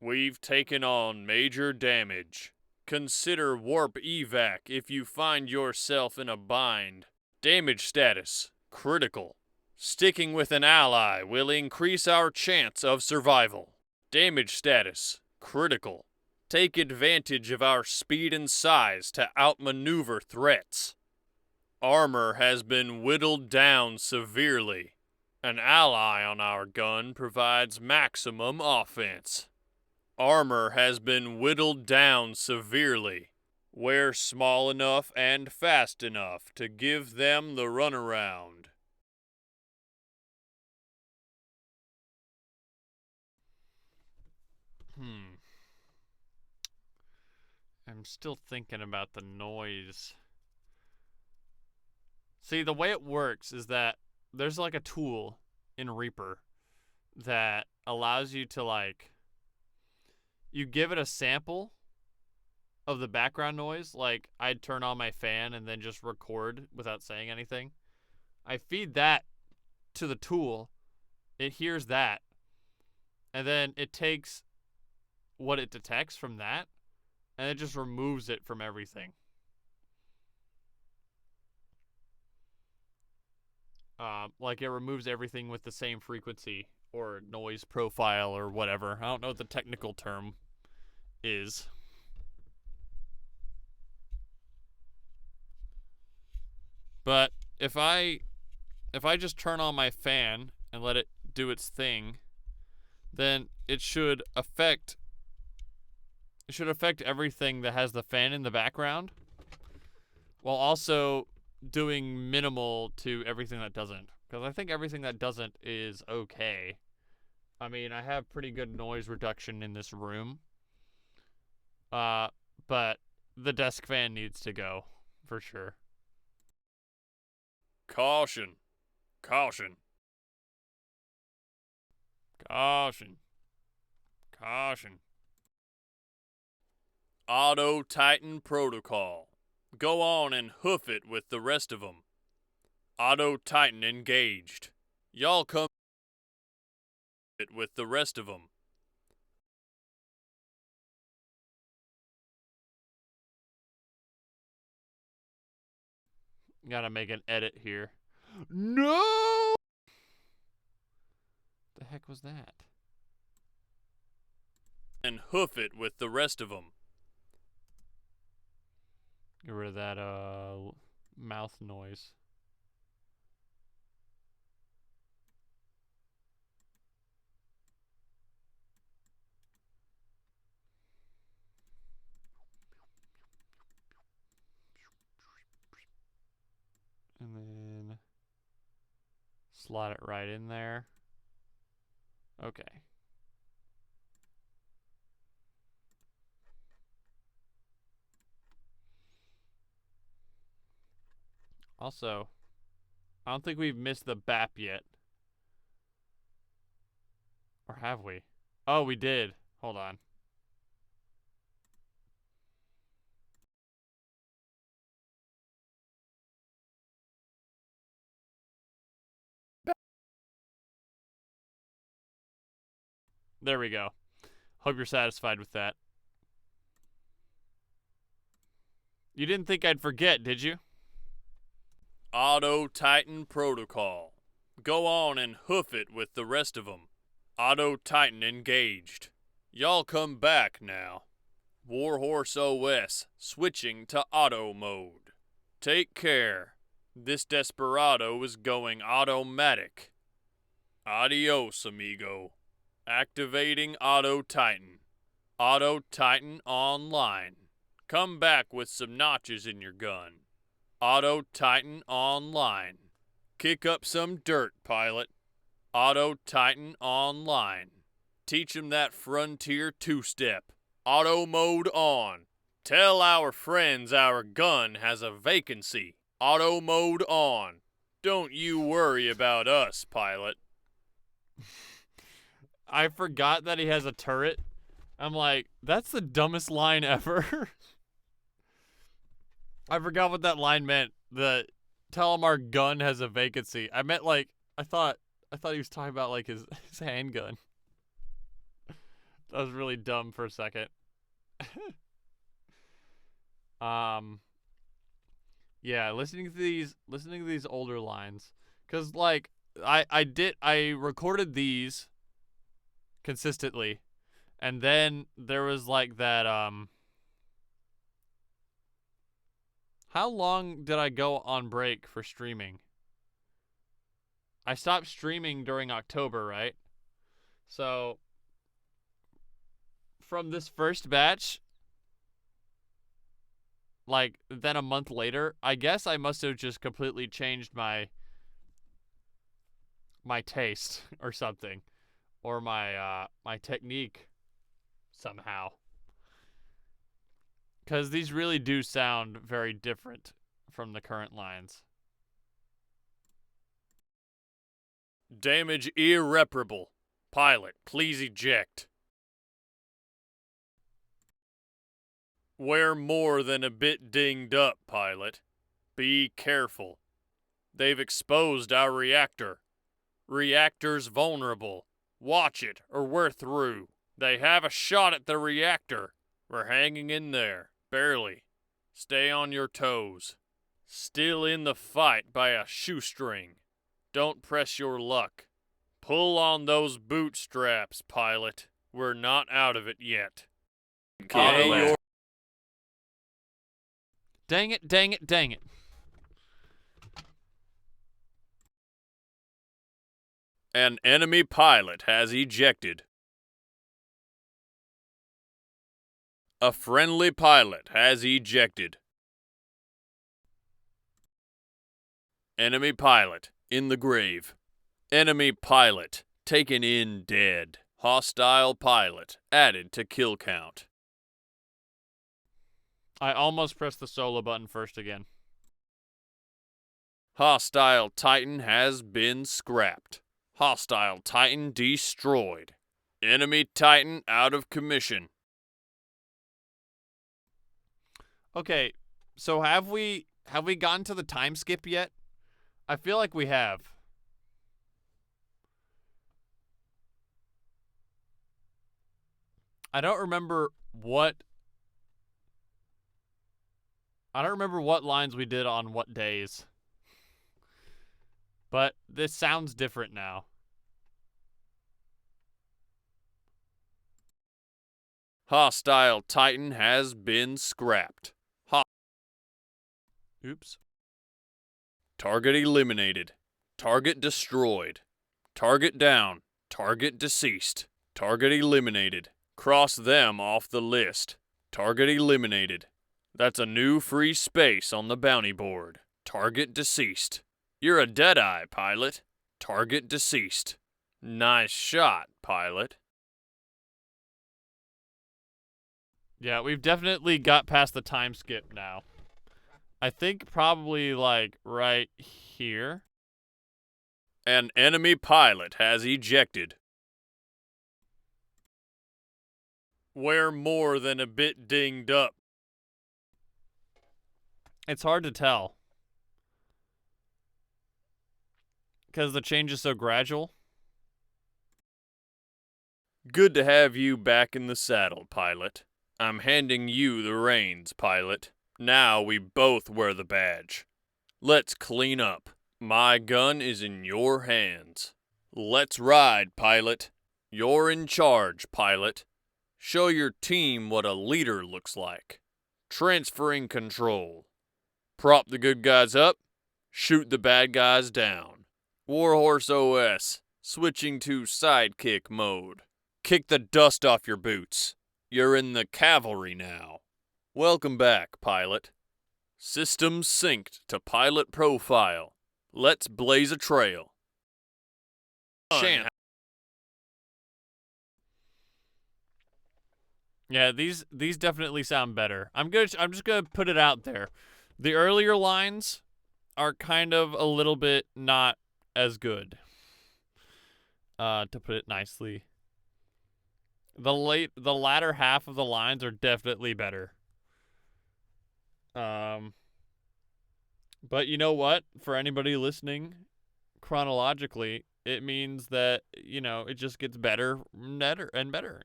[SPEAKER 2] We've taken on major damage. Consider warp evac if you find yourself in a bind. Damage status, critical. Sticking with an ally will increase our chance of survival. Damage status, critical. Take advantage of our speed and size to outmaneuver threats. Armor has been whittled down severely. An ally on our gun provides maximum offense. Armor has been whittled down severely. We're small enough and fast enough to give them the runaround.
[SPEAKER 1] I'm still thinking about the noise. See, the way it works is that there's like a tool in Reaper that allows you to like, you give it a sample of the background noise. Like I'd turn on my fan and then just record without saying anything. I feed that to the tool. It hears that. And then it takes what it detects from that and it just removes it from everything. Like it removes everything with the same frequency or noise profile or whatever. I don't know what the technical term is. But if I just turn on my fan and let it do its thing, then it should affect everything that has the fan in the background while also doing minimal to everything that doesn't. Because I think everything that doesn't is okay. I mean, I have pretty good noise reduction in this room. But the desk fan needs to go, for sure.
[SPEAKER 2] Caution. Caution.
[SPEAKER 1] Caution. Caution.
[SPEAKER 2] Auto Titan Protocol. Go on and hoof it with the rest of them. Auto Titan engaged. Y'all come it with the rest of them.
[SPEAKER 1] Gotta make an edit here. No! The heck was that?
[SPEAKER 2] And hoof it with the rest of them.
[SPEAKER 1] Get rid of that mouth noise. And then slot it right in there. Okay. Also, I don't think we've missed the BAP yet. Or have we? Oh, we did. Hold on. There we go. Hope you're satisfied with that. You didn't think I'd forget, did you?
[SPEAKER 2] Auto Titan Protocol. Go on and hoof it with the rest of 'em. Auto Titan engaged. Y'all come back now. Warhorse OS switching to auto mode. Take care. This desperado is going automatic. Adios, amigo. Activating Auto Titan. Auto Titan online. Come back with some notches in your gun. Auto Titan online. Kick up some dirt, pilot. Auto Titan online. Teach 'em that frontier two-step. Auto mode on. Tell our friends our gun has a vacancy. Auto mode on. Don't you worry about us, pilot.
[SPEAKER 1] I forgot that he has a turret. I'm like, that's the dumbest line ever. I forgot what that line meant. The tell him our gun has a vacancy. I meant like I thought he was talking about like his handgun. That was really dumb for a second. Yeah, listening to these older lines, cause like I recorded these consistently, and then there was like that how long did I go on break for streaming? I stopped streaming during October, right? So from this first batch, like then a month later, I guess I must have just completely changed my taste or something, or my technique somehow. Because these really do sound very different from the current lines.
[SPEAKER 2] Damage irreparable. Pilot, please eject. We're more than a bit dinged up, pilot. Be careful. They've exposed our reactor. Reactor's vulnerable. Watch it, or we're through. They have a shot at the reactor. We're hanging in there. Barely. Stay on your toes. Still in the fight by a shoestring. Don't press your luck. Pull on those bootstraps, pilot. We're not out of it yet.
[SPEAKER 1] Dang it, dang it, dang it.
[SPEAKER 2] An enemy pilot has ejected. A friendly pilot has ejected. Enemy pilot in the grave. Enemy pilot taken in dead. Hostile pilot added to kill count.
[SPEAKER 1] I almost pressed the solo button first again.
[SPEAKER 2] Hostile Titan has been scrapped. Hostile Titan destroyed. Enemy Titan out of commission.
[SPEAKER 1] Okay, so have we gotten to the time skip yet? I feel like we have. I don't remember what lines we did on what days. But this sounds different now.
[SPEAKER 2] Hostile Titan has been scrapped.
[SPEAKER 1] Oops.
[SPEAKER 2] Target eliminated. Target destroyed. Target down. Target deceased. Target eliminated. Cross them off the list. Target eliminated. That's a new free space on the bounty board. Target deceased. You're a deadeye, pilot. Target deceased. Nice shot, pilot.
[SPEAKER 1] Yeah, we've definitely got past the time skip now. I think probably like right here.
[SPEAKER 2] An enemy pilot has ejected. We're more than a bit dinged up.
[SPEAKER 1] It's hard to tell. Because the change is so gradual.
[SPEAKER 2] Good to have you back in the saddle, pilot. I'm handing you the reins, pilot. Now we both wear the badge. Let's clean up. My gun is in your hands. Let's ride, pilot. You're in charge, pilot. Show your team what a leader looks like. Transferring control. Prop the good guys up. Shoot the bad guys down. Warhorse OS. Switching to sidekick mode. Kick the dust off your boots. You're in the cavalry now. Welcome back, pilot. Systems synced to pilot profile. Let's blaze a trail.
[SPEAKER 1] Yeah, these definitely sound better. I'm just gonna put it out there. The earlier lines are kind of a little bit not as good. To put it nicely. The latter half of the lines are definitely better. But you know what? For anybody listening chronologically, it means that, it just gets better and better,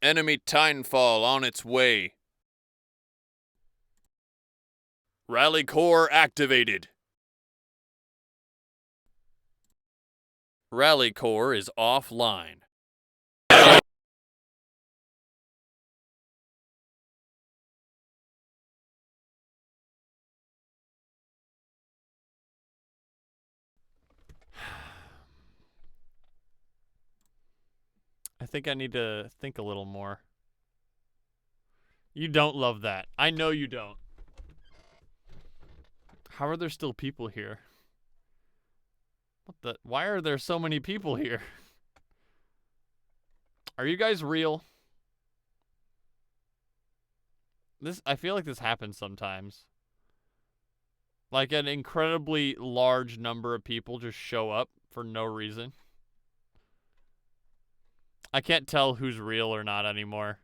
[SPEAKER 2] Enemy Titanfall on its way. Rally Core activated. Rally Core is offline.
[SPEAKER 1] I think I need to think a little more. You don't love that. I know you don't. How are there still people here? Why are there so many people here? Are you guys real? I feel like this happens sometimes. Like an incredibly large number of people just show up for no reason. I can't tell who's real or not anymore.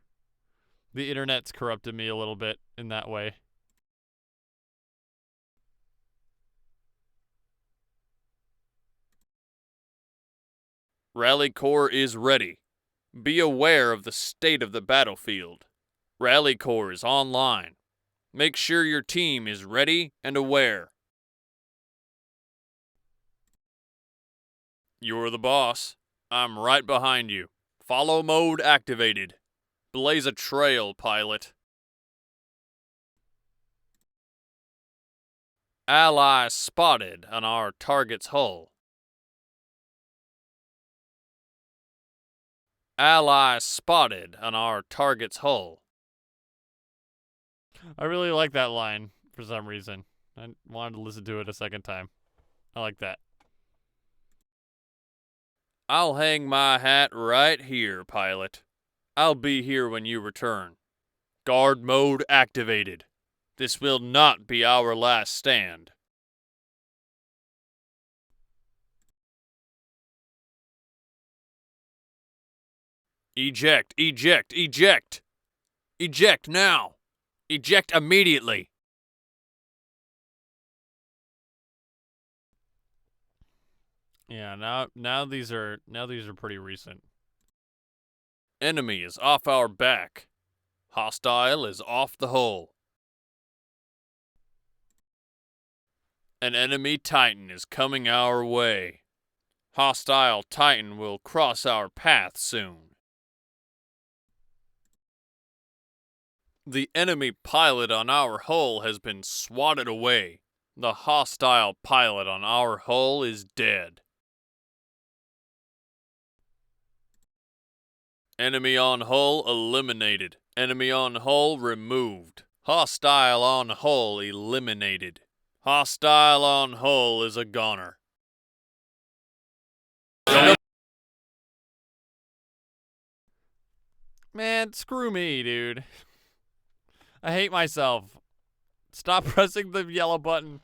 [SPEAKER 1] The internet's corrupted me a little bit in that way.
[SPEAKER 2] Rally Core is ready. Be aware of the state of the battlefield. Rally Core is online. Make sure your team is ready and aware. You're the boss. I'm right behind you. Follow mode activated. Blaze a trail, pilot. Ally spotted on our target's hull. Ally spotted on our target's hull.
[SPEAKER 1] I really like that line for some reason. I wanted to listen to it a second time. I like that.
[SPEAKER 2] I'll hang my hat right here, pilot. I'll be here when you return. Guard mode activated. This will not be our last stand. Eject, eject, eject! Eject now! Eject immediately!
[SPEAKER 1] Yeah, now these are pretty recent.
[SPEAKER 2] Enemy is off our back. Hostile is off the hull. An enemy Titan is coming our way. Hostile Titan will cross our path soon. The enemy pilot on our hull has been swatted away. The hostile pilot on our hull is dead. Enemy on hull eliminated. Enemy on hull removed. Hostile on hull eliminated. Hostile on hull is a goner.
[SPEAKER 1] Man, screw me, dude. I hate myself. Stop pressing the yellow button.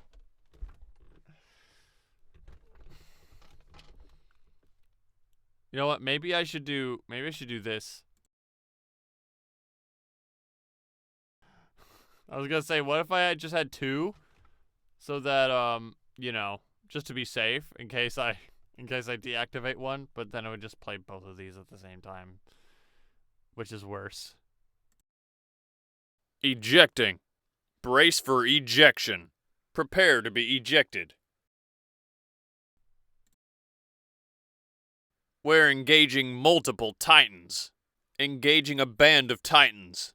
[SPEAKER 1] You know what? Maybe I should do this. I was gonna say, what if I just had two, so that just to be safe in case I deactivate one, but then I would just play both of these at the same time, which is worse.
[SPEAKER 2] Ejecting. Brace for ejection. Prepare to be ejected. We're engaging multiple titans. Engaging a band of titans.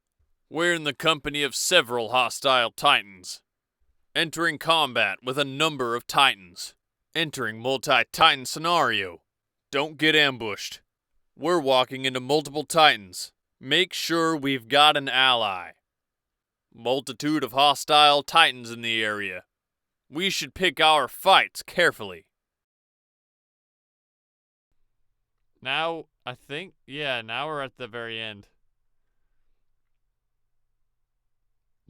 [SPEAKER 2] We're in the company of several hostile titans. Entering combat with a number of titans. Entering multi-titan scenario. Don't get ambushed. We're walking into multiple titans. Make sure we've got an ally. Multitude of hostile titans in the area. We should pick our fights carefully.
[SPEAKER 1] Now, I think, now we're at the very end.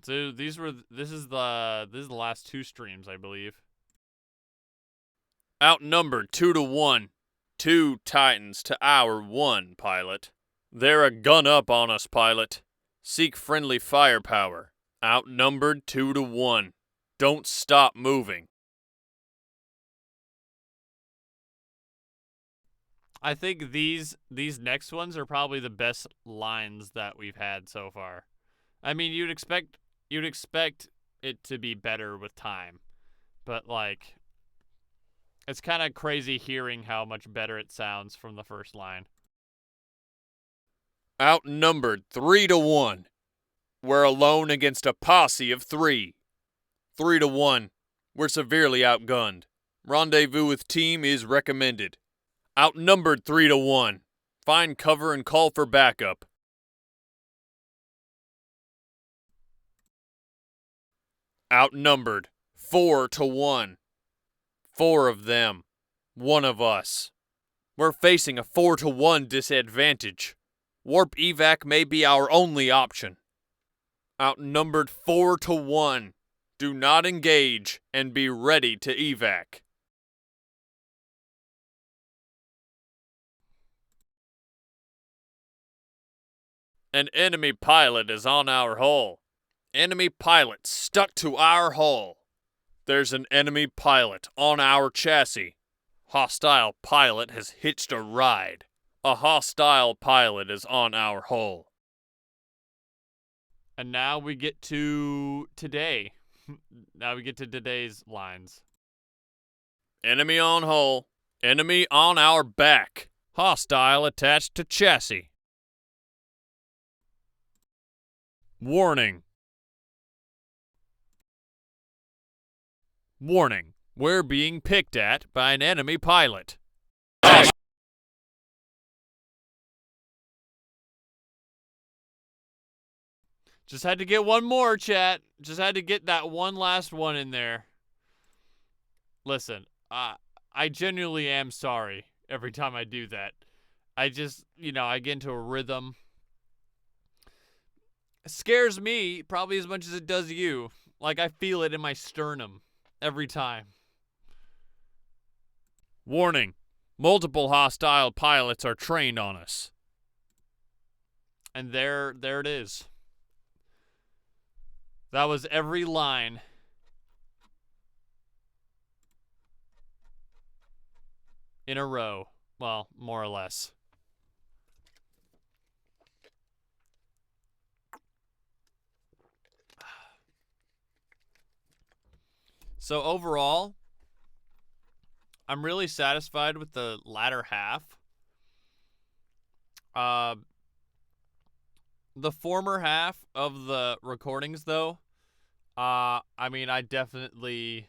[SPEAKER 1] So this is the last two streams, I believe.
[SPEAKER 2] Outnumbered 2-1. 2 titans to our 1, pilot. They're a gun up on us, pilot. Seek friendly firepower. Outnumbered 2-1. Don't stop moving.
[SPEAKER 1] I think these next ones are probably the best lines that we've had so far. I mean, you'd expect it to be better with time, but like, it's kind of crazy hearing how much better it sounds from the first line.
[SPEAKER 2] Outnumbered 3-1. We're alone against a posse of 3. 3-1. We're severely outgunned. Rendezvous with team is recommended. Outnumbered 3-1. Find cover and call for backup. Outnumbered 4-1. 4 of them. 1 of us. We're facing a 4-1 disadvantage. Warp evac may be our only option. Outnumbered 4-1. Do not engage and be ready to evac. An enemy pilot is on our hull. Enemy pilot stuck to our hull. There's an enemy pilot on our chassis. Hostile pilot has hitched a ride. A hostile pilot is on our hull.
[SPEAKER 1] And now we get to today. Now we get to today's lines.
[SPEAKER 2] Enemy on hull. Enemy on our back. Hostile attached to chassis. Warning. Warning. We're being picked at by an enemy pilot.
[SPEAKER 1] Just had to get one more, chat. Just had to get that one last one in there. Listen, I genuinely am sorry every time I do that. I just, I get into a rhythm. It scares me probably as much as it does you. Like, I feel it in my sternum every time.
[SPEAKER 2] Warning. Multiple hostile pilots are trained on us.
[SPEAKER 1] And there it is. That was every line. In a row. Well, more or less. So overall, I'm really satisfied with the latter half. The former half of the recordings, though, I mean, I definitely,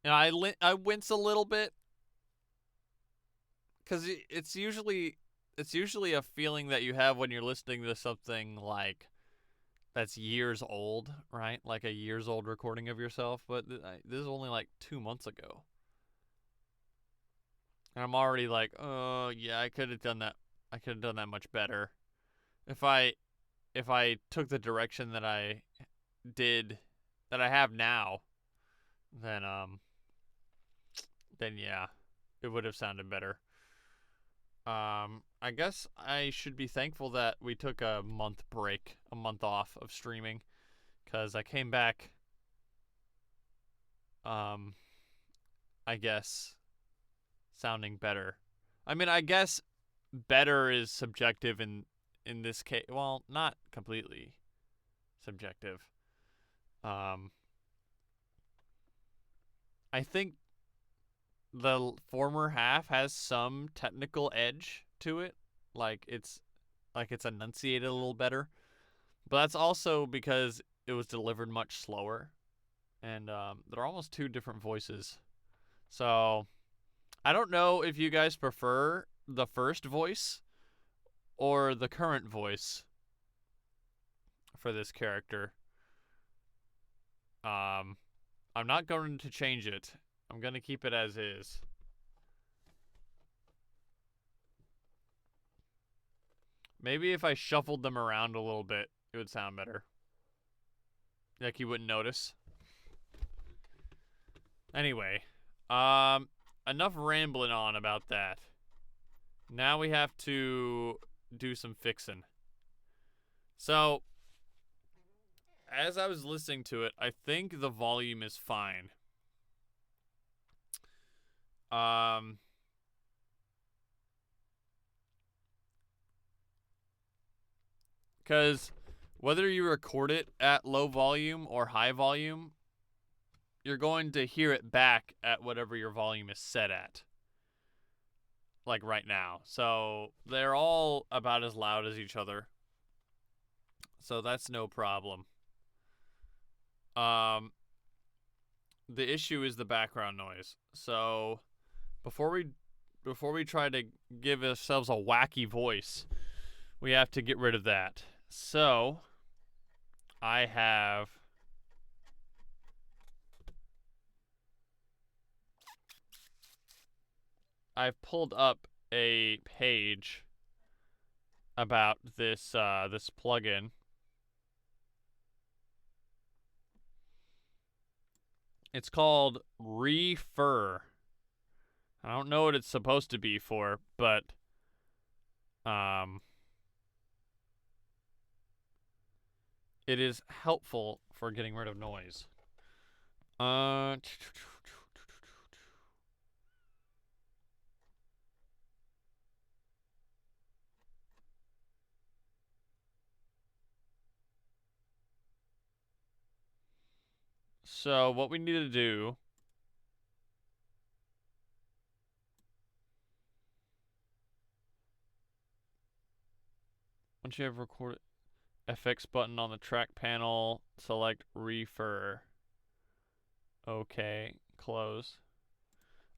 [SPEAKER 1] I wince a little bit, because it's usually a feeling that you have when you're listening to something like that's years old, right? Like a years old recording of yourself, but this is only like 2 months ago. And I'm already like, oh, yeah, I could have done that. I could have done that much better. If I took the direction that I did, that I have now, then yeah, it would have sounded better. I guess I should be thankful that we took a month break, a month off of streaming, because I came back, I guess, sounding better. I mean, I guess better is subjective in this case. Well, not completely subjective. Um, I think the former half has some technical edge to it, like it's enunciated a little better. But that's also because it was delivered much slower, and they're almost two different voices. So I don't know if you guys prefer the first voice or the current voice for this character. I'm not going to change it. I'm going to keep it as is. Maybe if I shuffled them around a little bit, it would sound better. Like you wouldn't notice. Anyway, enough rambling on about that. Now we have to do some fixing. So, as I was listening to it, I think the volume is fine. Because whether you record it at low volume or high volume, you're going to hear it back at whatever your volume is set at. Like right now. So they're all about as loud as each other. So that's no problem. The issue is the background noise. So before we try to give ourselves a wacky voice, we have to get rid of that. So I've pulled up a page about this this plugin. It's called Refer. I don't know what it's supposed to be for, but it is helpful for getting rid of noise. So what we need to do once you have recorded FX button on the track panel, select Refer. Okay, close.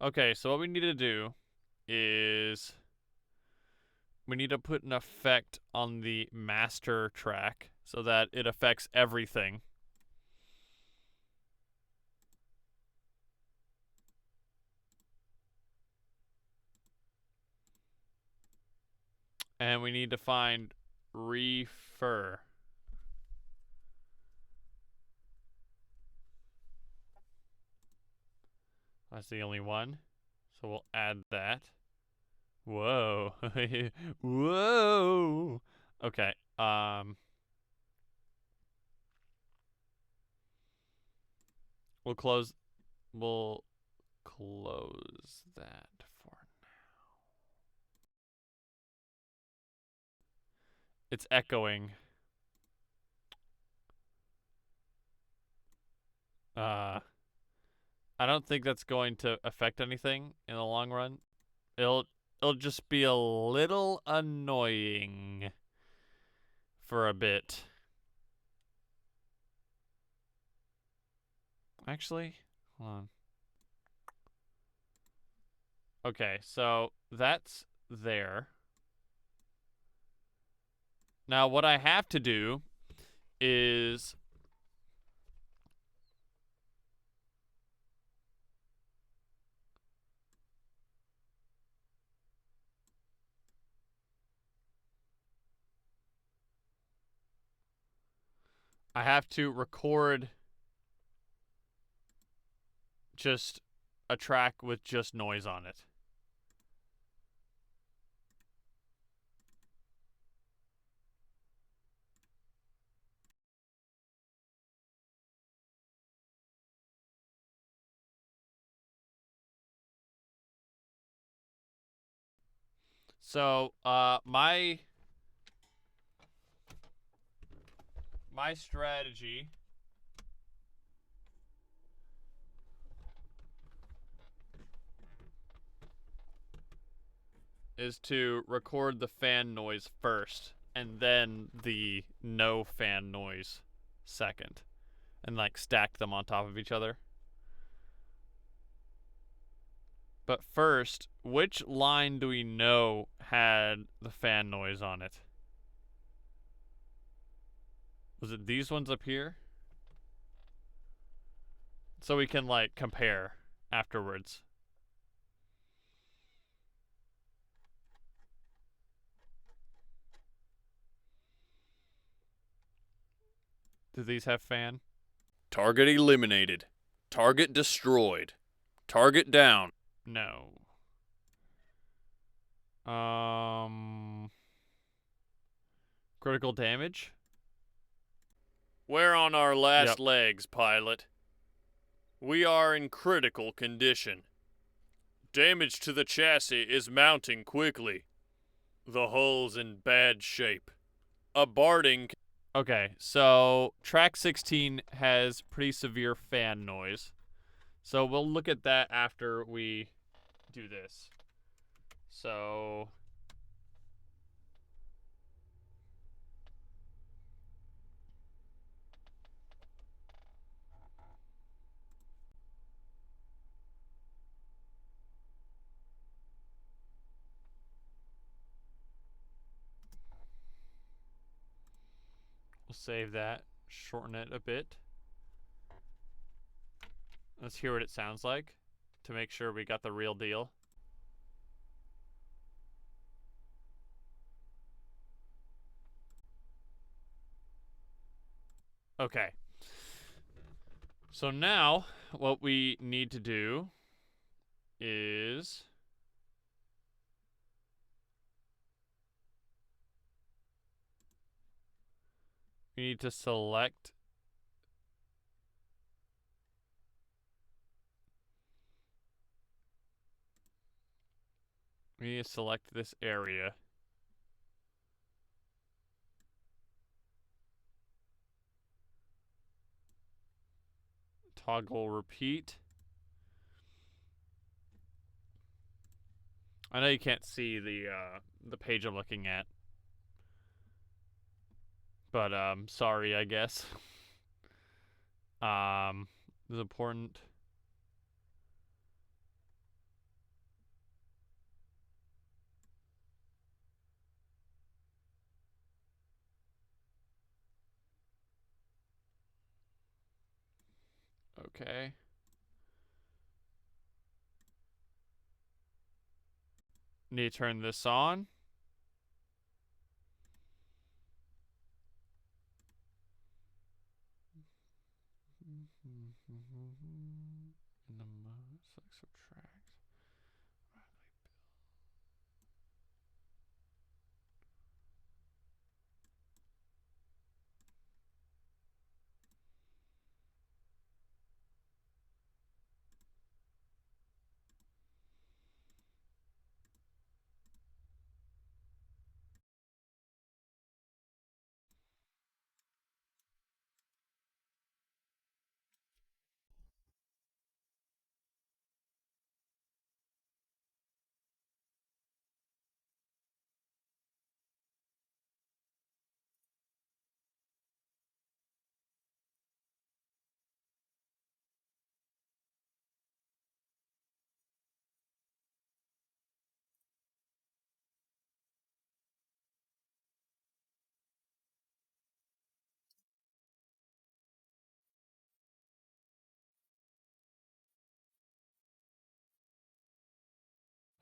[SPEAKER 1] Okay, so what we need to do is we need to put an effect on the master track so that it affects everything. And we need to find Refer. That's the only one. So we'll add that. Whoa. Whoa. Okay. We'll close that for now. It's echoing. I don't think that's going to affect anything in the long run. It'll just be a little annoying for a bit. Actually, hold on. Okay, so that's there. Now what I have to do is I have to record just a track with just noise on it. So, my strategy is to record the fan noise first and then the no fan noise second and like stack them on top of each other. But first, which line do we know had the fan noise on it? Was it these ones up here? So we can like compare afterwards. Do these have fan?
[SPEAKER 2] Target eliminated. Target destroyed. Target down.
[SPEAKER 1] No. Critical damage?
[SPEAKER 2] We're on our last
[SPEAKER 1] Yep.
[SPEAKER 2] legs, pilot. We are in critical condition. Damage to the chassis is mounting quickly. The hull's in bad shape. A barding.
[SPEAKER 1] Okay, so track 16 has pretty severe fan noise. So we'll look at that after we do this. So we'll save that, shorten it a bit. Let's hear what it sounds like to make sure we got the real deal. Okay. So now what we need to do is we need to select this area. Toggle repeat. I know you can't see the page I'm looking at, but sorry, I guess. This is important. Okay. Need to turn this on. In the mode, select subtract.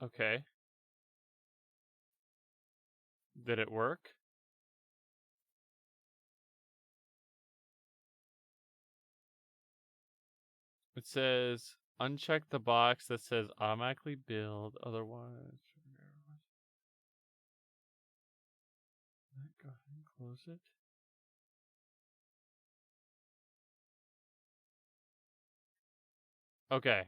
[SPEAKER 1] Okay. Did it work? It says uncheck the box that says automatically build, otherwise. Go ahead and close it. Okay.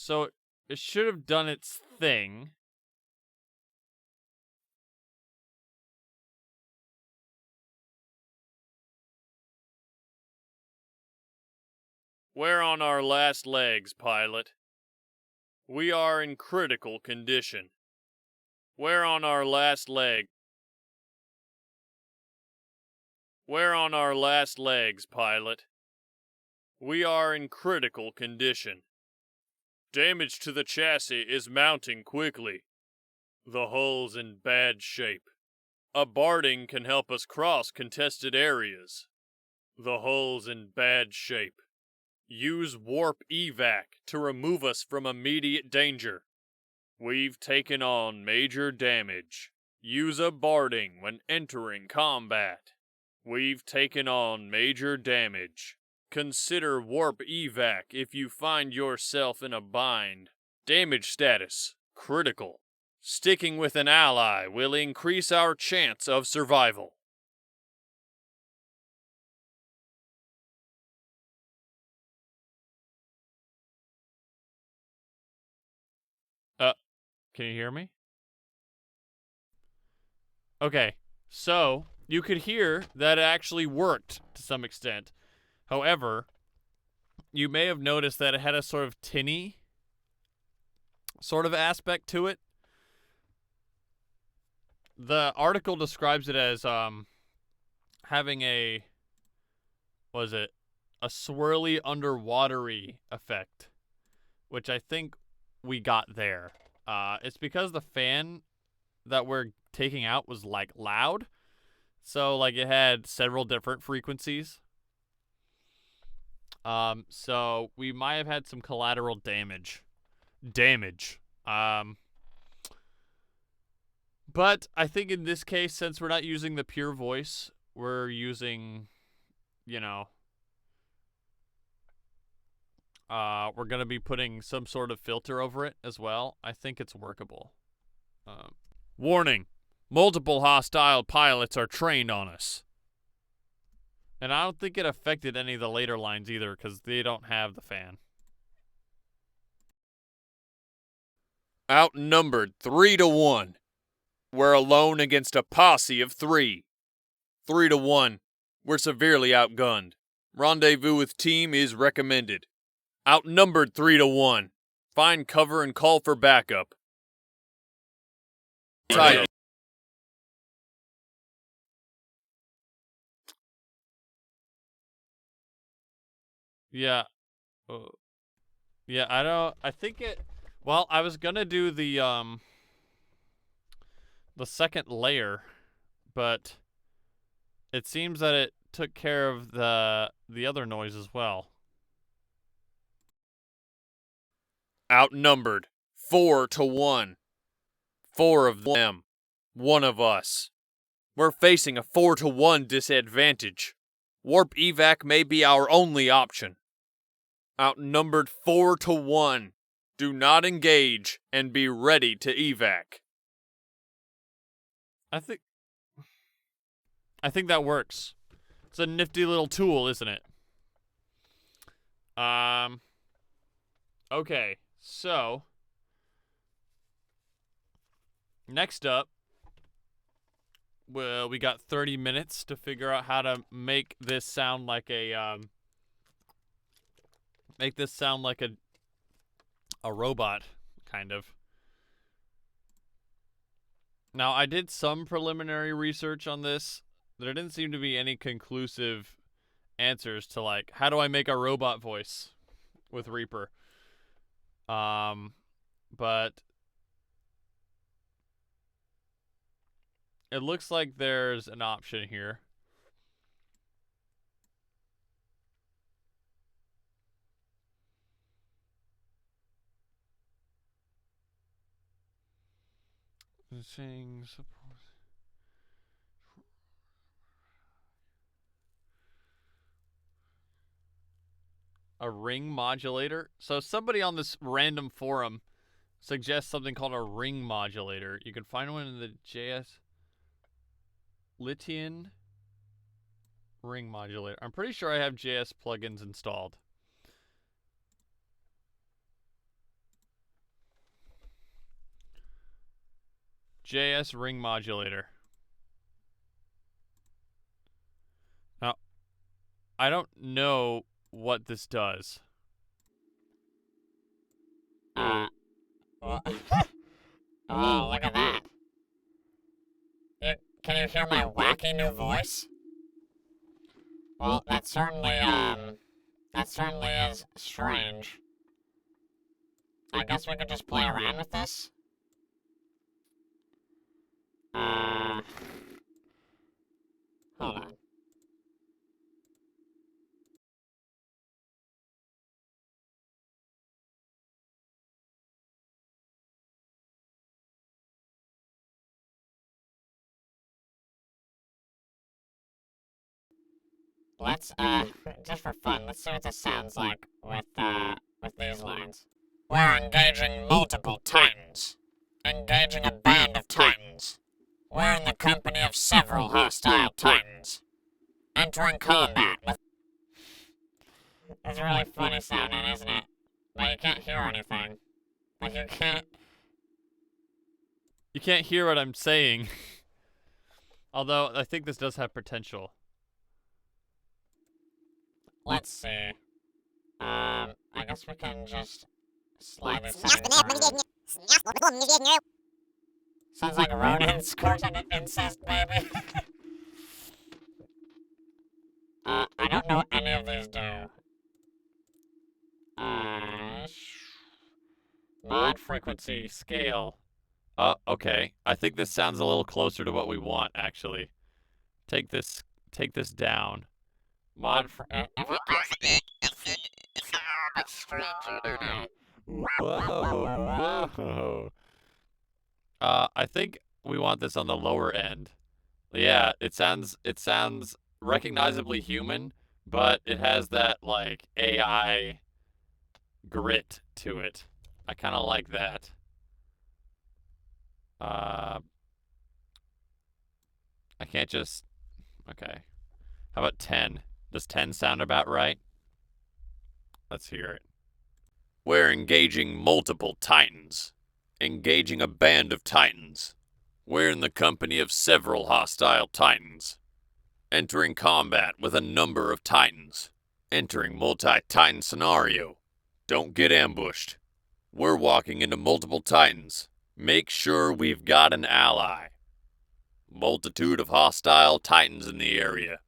[SPEAKER 1] So it should have done its thing.
[SPEAKER 2] We're on our last legs, pilot. We are in critical condition. We're on our last leg. We're on our last legs, pilot. We are in critical condition. Damage to the chassis is mounting quickly. The hull's in bad shape. A barding can help us cross contested areas. The hull's in bad shape. Use warp evac to remove us from immediate danger. We've taken on major damage. Use a barding when entering combat. We've taken on major damage. Consider warp evac if you find yourself in a bind. Damage status: critical. Sticking with an ally will increase our chance of survival.
[SPEAKER 1] Can you hear me? Okay, so you could hear that it actually worked to some extent. However, you may have noticed that it had a sort of tinny sort of aspect to it. The article describes it as having a swirly underwatery effect, which I think we got there. It's because the fan that we're taking out was like loud, so like it had several different frequencies. So we might have had some collateral damage. But I think in this case, since we're not using the pure voice, we're using, we're going to be putting some sort of filter over it as well. I think it's workable.
[SPEAKER 2] Warning: multiple hostile pilots are trained on us.
[SPEAKER 1] And I don't think it affected any of the later lines either, because they don't have the fan.
[SPEAKER 2] Outnumbered 3-1. We're alone against a posse of 3. 3-1. We're severely outgunned. Rendezvous with team is recommended. Outnumbered 3-1. Find cover and call for backup. Tight.
[SPEAKER 1] Yeah. Yeah, I think it, well, I was gonna do the second layer, but it seems that it took care of the other noise as well.
[SPEAKER 2] Outnumbered 4-1. 4 of them. 1 of us. We're facing a 4-1 disadvantage. Warp evac may be our only option. Outnumbered 4-1. Do not engage and be ready to evac.
[SPEAKER 1] I think that works. It's a nifty little tool, isn't it? Okay, so next up, well, we got 30 minutes to figure out how to make this sound like a robot, kind of. Now, I did some preliminary research on this. There didn't seem to be any conclusive answers to, like, how do I make a robot voice with Reaper? But it looks like there's an option here. Saying support. A ring modulator. So somebody on this random forum suggests something called a ring modulator. You can find one in the JS Lithian ring modulator. I'm pretty sure I have JS plugins installed. JS ring modulator. Now, I don't know what this does.
[SPEAKER 3] Well, oh, look at that. Can you hear my wacky new voice? Well, that certainly is strange. I guess we could just play around with this. Hold on. Let's, just for fun, let's see what this sounds like with these lines. We're engaging multiple titans. Engaging a band of titans. We're in the company of several hostile titans. Entering combat with... It's really funny sounding, isn't it? But you can't hear anything. Like, you can't...
[SPEAKER 1] You can't hear what I'm saying. Although, I think this does have potential.
[SPEAKER 3] Let's see. I guess we can just slide this in. Sounds like rodents courting an incest baby. I don't know what any of these do.
[SPEAKER 1] Mod frequency scale. Okay. I think this sounds a little closer to what we want, actually. Take this down. Mod Whoa. I think we want this on the lower end. Yeah, it sounds recognizably human, but it has that like AI grit to it. I kind of like that. I can't just... Okay. How about 10? Does 10 sound about right? Let's hear it. We're engaging multiple titans. Engaging a band of titans. We're in the company of several hostile titans. Entering combat with a number of titans. Entering multi-titan scenario. Don't get ambushed. We're walking into multiple titans. Make sure we've got an ally. Multitude of hostile titans in the area.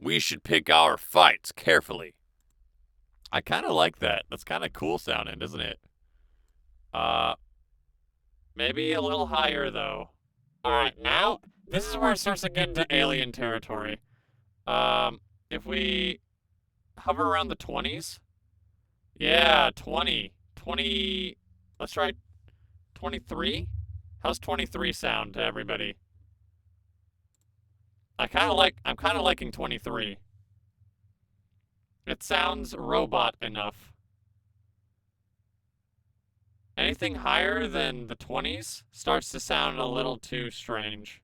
[SPEAKER 1] We should pick our fights carefully. I kind of like that. That's kind of cool sounding, isn't it? Maybe a little higher, though.
[SPEAKER 3] Alright, now, this is where it starts to get into alien territory.
[SPEAKER 1] If we hover around the 20s? Yeah, 20. 20... Let's try 23? How's 23 sound to everybody? I'm kind of liking 23. It sounds robot enough. Anything higher than the 20s starts to sound a little too strange.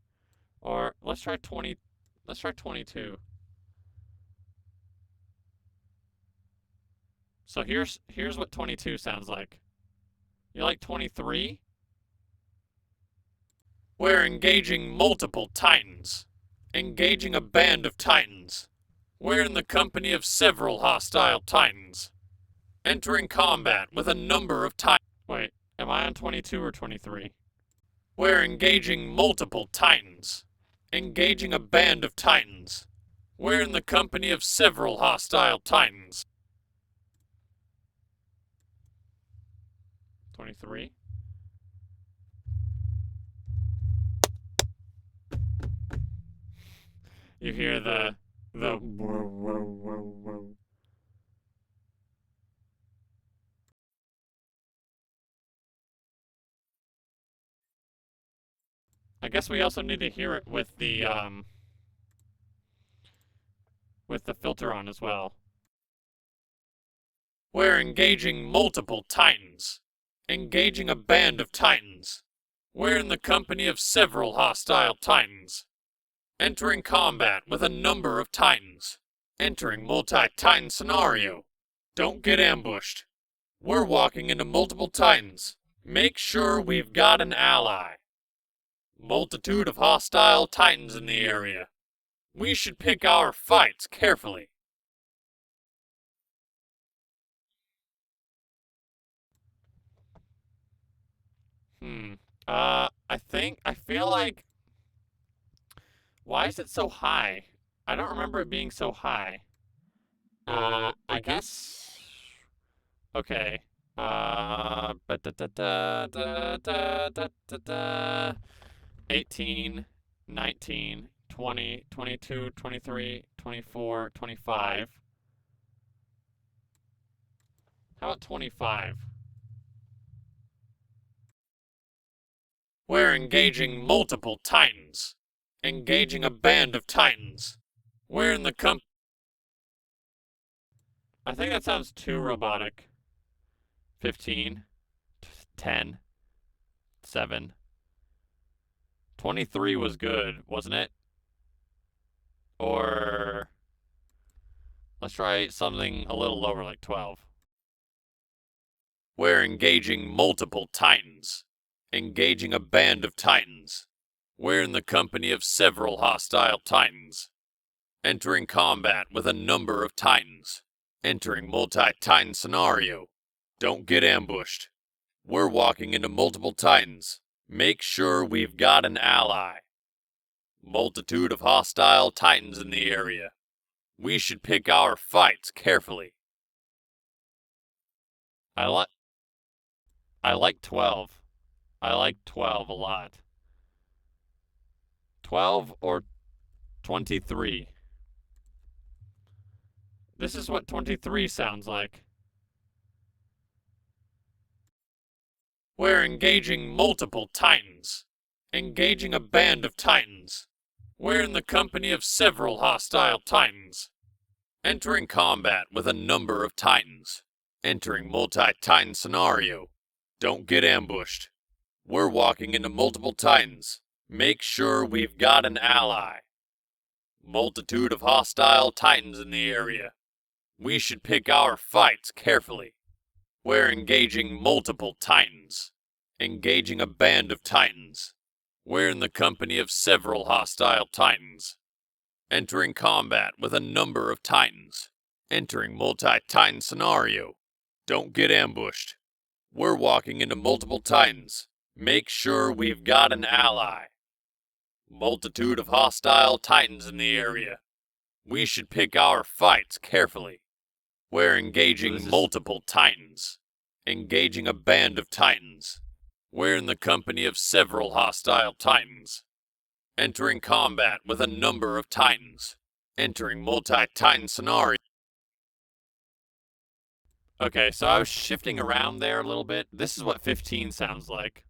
[SPEAKER 1] Or let's try 20. Let's try 22. So here's what 22 sounds like. You like 23? We're engaging multiple titans. Engaging a band of titans. We're in the company of several hostile titans. Entering combat with a number of titans. Wait, am I on 22 or 23? We're engaging multiple titans. Engaging a band of titans. We're in the company of several hostile titans. 23. You hear the whoa, whoa, whoa, whoa. I guess we also need to hear it with the filter on as well. We're engaging multiple titans. Engaging a band of titans. We're in the company of several hostile titans. Entering combat with a number of titans. Entering multi-titan scenario. Don't get ambushed. We're walking into multiple titans. Make sure we've got an ally.
[SPEAKER 2] Multitude of hostile titans in the area. We should pick our fights carefully.
[SPEAKER 1] I feel like, why is it so high? I don't remember it being so high.
[SPEAKER 3] I guess.
[SPEAKER 1] Okay. But da, da, da, da, da, da, da, da. 18, 19, 20, 22, 23, 24, 25. How about 25?
[SPEAKER 2] We're engaging multiple titans. Engaging a band of titans. We're in the
[SPEAKER 1] I think that sounds too robotic. 15, 10, 7. 23 was good, wasn't it? Or let's try something a little lower, like 12.
[SPEAKER 2] We're engaging multiple titans. Engaging a band of titans. We're in the company of several hostile titans. Entering combat with a number of titans. Entering multi-titan scenario. Don't get ambushed. We're walking into multiple titans. Make sure we've got an ally. Multitude of hostile titans in the area. We should pick our fights carefully.
[SPEAKER 1] I like 12. I like 12 a lot. 12 or 23? This is what 23 sounds like.
[SPEAKER 2] We're engaging multiple titans. Engaging a band of titans. We're in the company of several hostile titans. Entering combat with a number of titans. Entering multi-titan scenario. Don't get ambushed. We're walking into multiple titans. Make sure we've got an ally. Multitude of hostile titans in the area. We should pick our fights carefully. We're engaging multiple titans. Engaging a band of titans. We're in the company of several hostile titans. Entering combat with a number of titans. Entering multi-titan scenario. Don't get ambushed. We're walking into multiple titans. Make sure we've got an ally. Multitude of hostile titans in the area. We should pick our fights carefully. We're engaging multiple titans. Engaging a band of titans. We're in the company of several hostile titans. Entering combat with a number of titans. Entering multi-titan scenario.
[SPEAKER 1] Okay, so I was shifting around there a little bit. This is what 15 sounds like.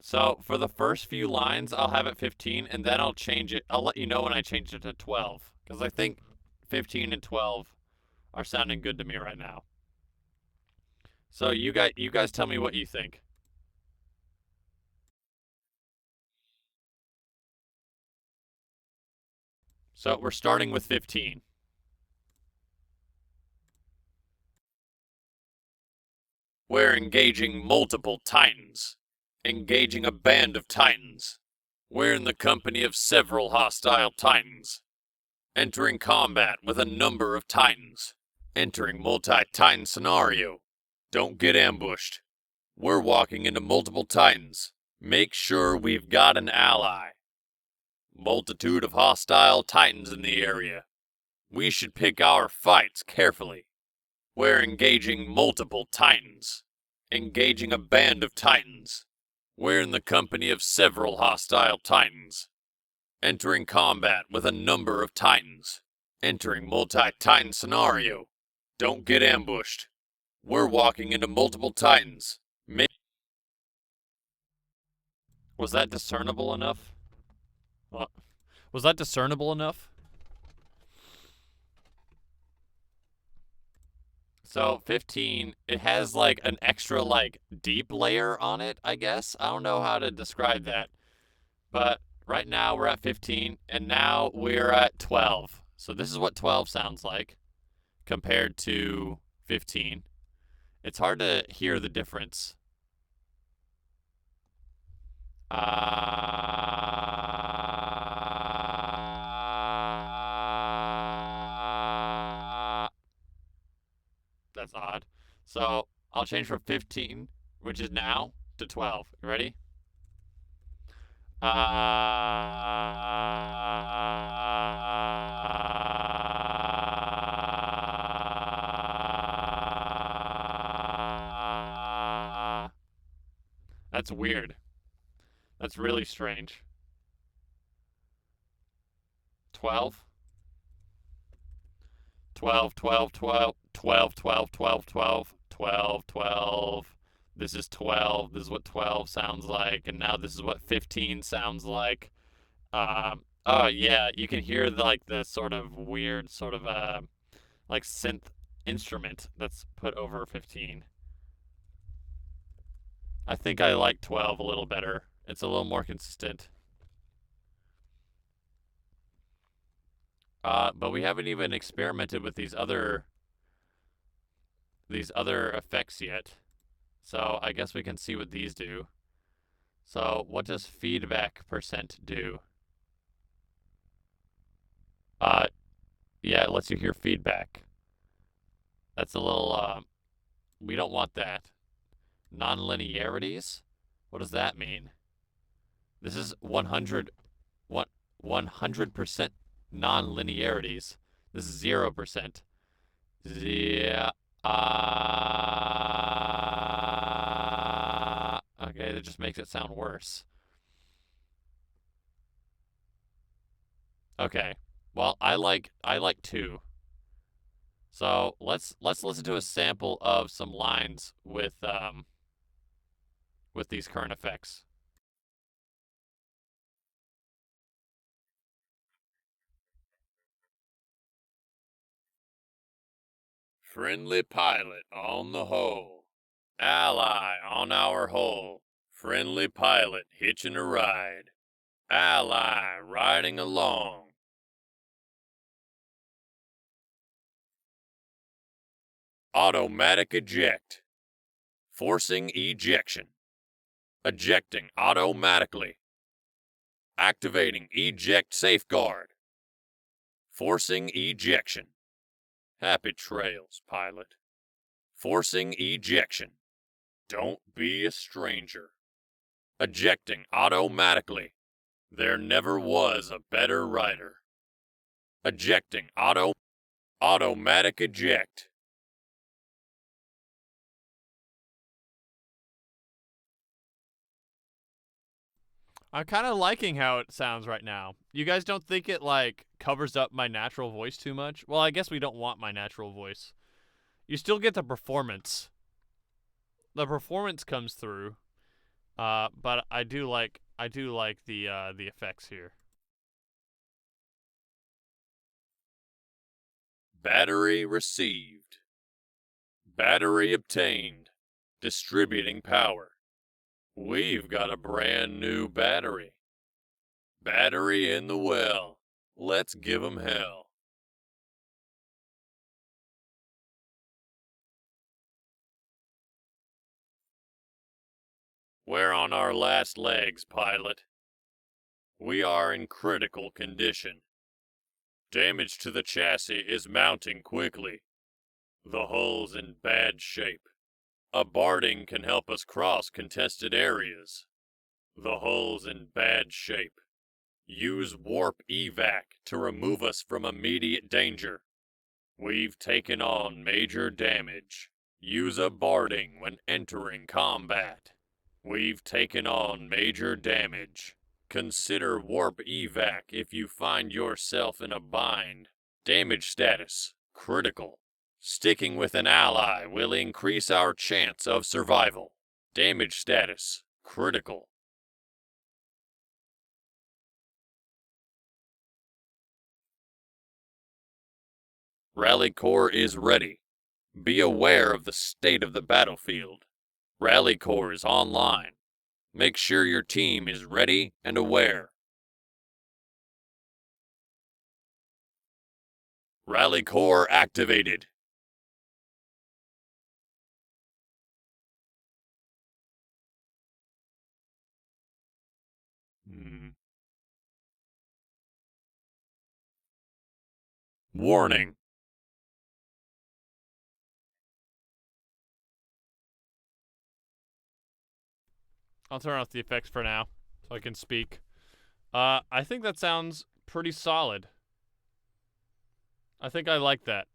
[SPEAKER 1] So for the first few lines, I'll have it 15, and then I'll change it. I'll let you know when I change it to 12, because I think 15 and 12 are sounding good to me right now. So you guys tell me what you think. So we're starting with 15.
[SPEAKER 2] We're engaging multiple titans. Engaging a band of titans. We're in the company of several hostile titans. Entering combat with a number of titans. Entering multi-titan scenario. Don't get ambushed. We're walking into multiple titans. Make sure we've got an ally. Multitude of hostile titans in the area. We should pick our fights carefully. We're engaging multiple titans. Engaging a band of titans. We're in the company of several hostile titans. Entering combat with a number of titans. Entering multi-titan scenario. Don't get ambushed. We're walking into multiple titans.
[SPEAKER 1] Was that discernible enough? Was that discernible enough? So 15, it has like an extra like deep layer on it, I guess. I don't know how to describe that. But right now we're at 15, and now we're at 12. So this is what 12 sounds like compared to 15. It's hard to hear the difference. That's odd. So I'll change from 15, which is now, to 12. You ready? That's weird. That's really strange. 12? 12, 12, 12, 12, 12, 12, 12, 12, 12. This is 12. This is what 12 sounds like. And now this is what 15 sounds like. Oh, yeah, you can hear the sort of weird sort of like synth instrument that's put over 15. I think I like 12 a little better. It's a little more consistent. But we haven't even experimented with these other effects yet. So I guess we can see what these do. So what does feedback percent do? Yeah, it lets you hear feedback. That's a little, we don't want that. Non-linearities? What does that mean? This is 100% non-linearities. This is 0%. Yeah. Okay, that just makes it sound worse. Okay. Well, I like 2. So let's listen to a sample of some lines with these current effects.
[SPEAKER 2] Friendly pilot on the hull. Ally on our hull. Friendly pilot hitching a ride. Ally riding along. Automatic eject. Forcing ejection. Ejecting automatically. Activating eject safeguard. Forcing ejection. Happy trails, pilot. Forcing ejection. Don't be a stranger. Ejecting automatically. There never was a better rider. Ejecting automatic eject.
[SPEAKER 1] I'm kind of liking how it sounds right now. You guys don't think it like covers up my natural voice too much? Well, I guess we don't want my natural voice. You still get the performance. The performance comes through. But I do like the effects here.
[SPEAKER 2] Battery received. Battery obtained. Distributing power. We've got a brand new battery. Battery in the well. Let's give 'em hell. We're on our last legs, pilot. We are in critical condition. Damage to the chassis is mounting quickly. The hull's in bad shape. A barding can help us cross contested areas. The hull's in bad shape. Use warp evac to remove us from immediate danger. We've taken on major damage. Use a barding when entering combat. We've taken on major damage. Consider warp evac if you find yourself in a bind. Damage status, critical. Sticking with an ally will increase our chance of survival. Damage status, critical. Rally Corps is ready. Be aware of the state of the battlefield. Rally Corps is online. Make sure your team is ready and aware. Rally Corps activated. Warning.
[SPEAKER 1] I'll turn off the effects for now so I can speak. I think that sounds pretty solid. I think I like that.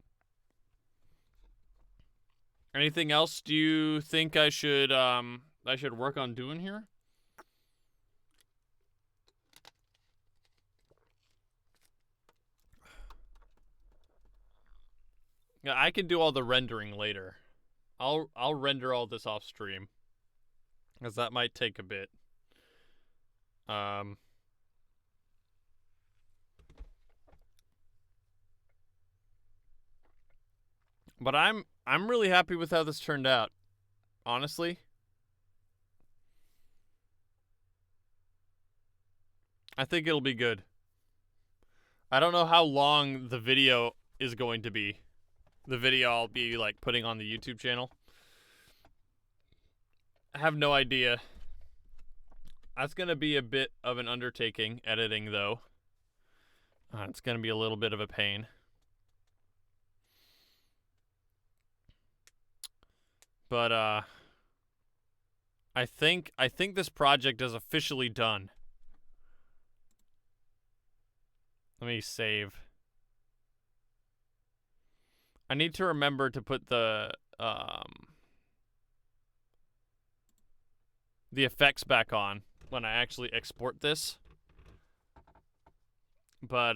[SPEAKER 1] Anything else do you think I should work on doing here? Yeah, I can do all the rendering later. I'll render all this off stream, because that might take a bit. But I'm really happy with how this turned out, honestly. I think it'll be good. I don't know how long the video is going to be. The video I'll be like putting on the YouTube channel. I have no idea. That's going to be a bit of an undertaking, editing though. It's going to be a little bit of a pain. But I think this project is officially done. Let me save. I need to remember to put the effects back on when I actually export this. But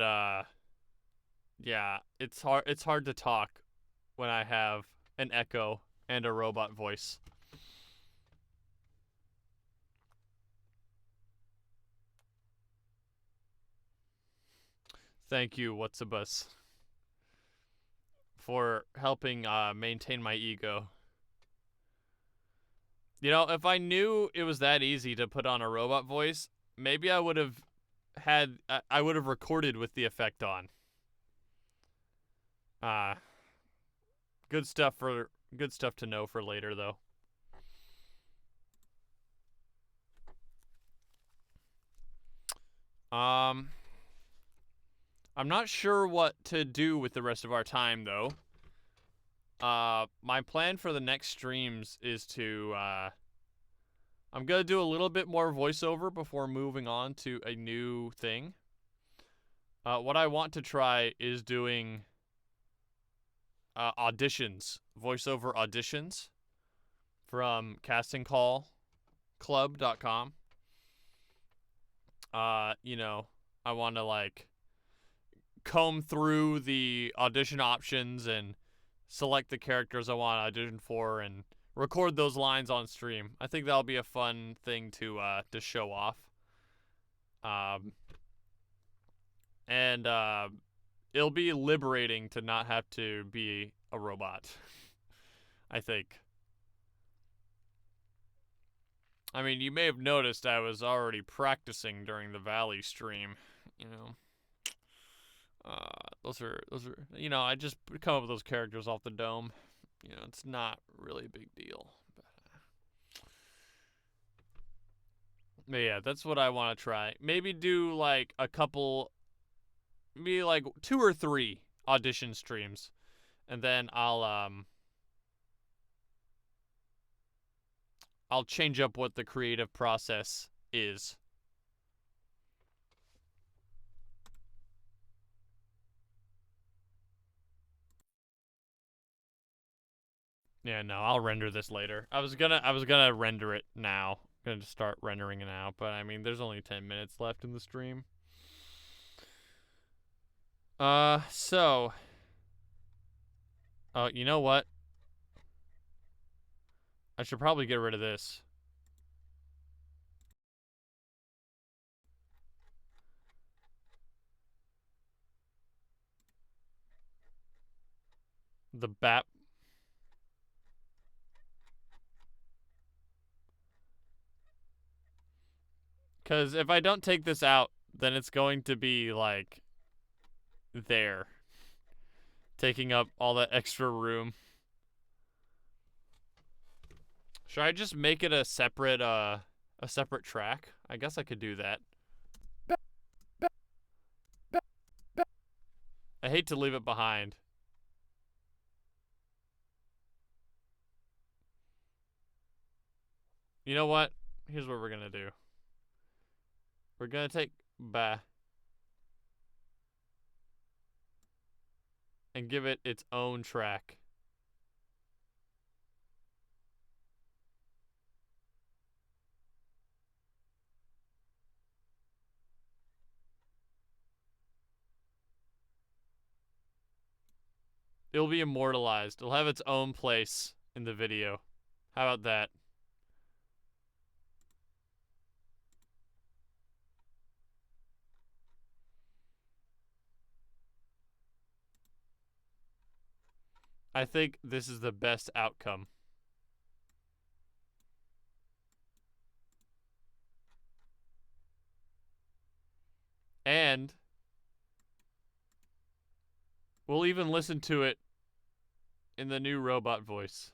[SPEAKER 1] yeah, it's hard to talk when I have an echo and a robot voice. Thank you, What's a Bus, for helping maintain my ego. You know, if I knew it was that easy to put on a robot voice, maybe I would have recorded with the effect on. Good stuff to know for later though. I'm not sure what to do with the rest of our time though. My plan for the next streams is to I'm gonna do a little bit more voiceover before moving on to a new thing. What I want to try is doing auditions, voiceover auditions from castingcallclub.com. You know, I want to like comb through the audition options and select the characters I want to audition for and record those lines on stream. I think that'll be a fun thing to show off. And it'll be liberating to not have to be a robot. I think. I mean, you may have noticed I was already practicing during the Valley stream, you know. Those are, you know, I just come up with those characters off the dome. You know, it's not really a big deal. But yeah, that's what I want to try. Maybe do like a couple, maybe like 2 or 3 audition streams. And then I'll change up what the creative process is. Yeah, no, I'll render this later. I was gonna render it now. I'm gonna start rendering it now, but I mean, there's only 10 minutes left in the stream. So. Oh, you know what? I should probably get rid of this. The bat. Because if I don't take this out, then it's going to be, like, there. Taking up all that extra room. Should I just make it a separate track? I guess I could do that. hate to leave it behind. You know what? Here's what we're gonna do. We're gonna take and give it its own track. It'll be immortalized. It'll have its own place in the video. How about that? I think this is the best outcome. And we'll even listen to it in the new robot voice.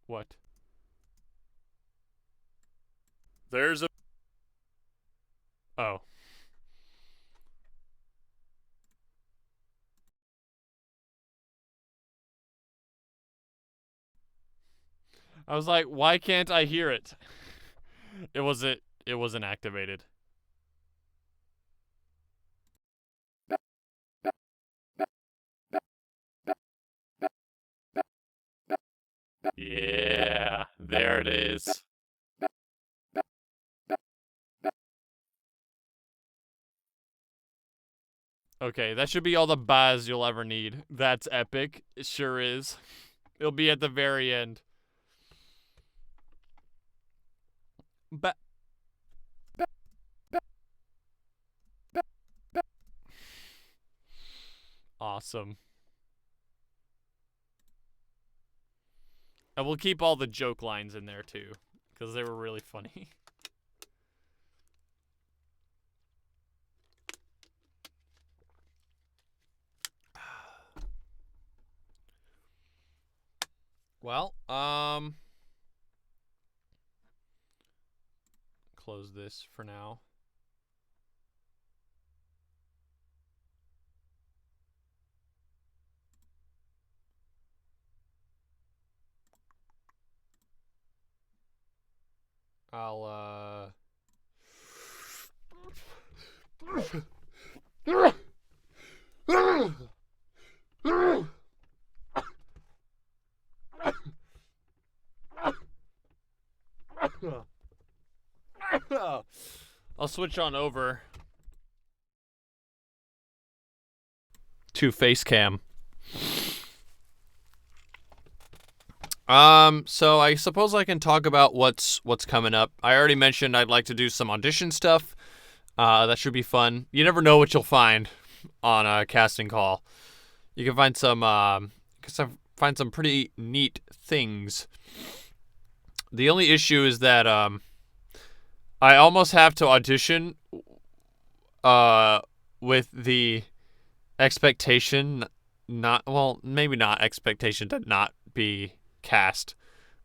[SPEAKER 1] What?
[SPEAKER 2] There's a...
[SPEAKER 1] Oh. I was like, why can't I hear it? It wasn't activated. Yeah, there it is. Okay, that should be all the buzz you'll ever need. That's epic. It sure is. It'll be at the very end. But awesome. And we'll keep all the joke lines in there too, because they were really funny. Well, close this for now. I'll, I'll switch on over to Facecam. So I suppose I can talk about what's coming up. I already mentioned I'd like to do some audition stuff. That should be fun. You never know what you'll find on a casting call. You can find some pretty neat things. The only issue is that I almost have to audition with the expectation maybe not expectation to not be cast,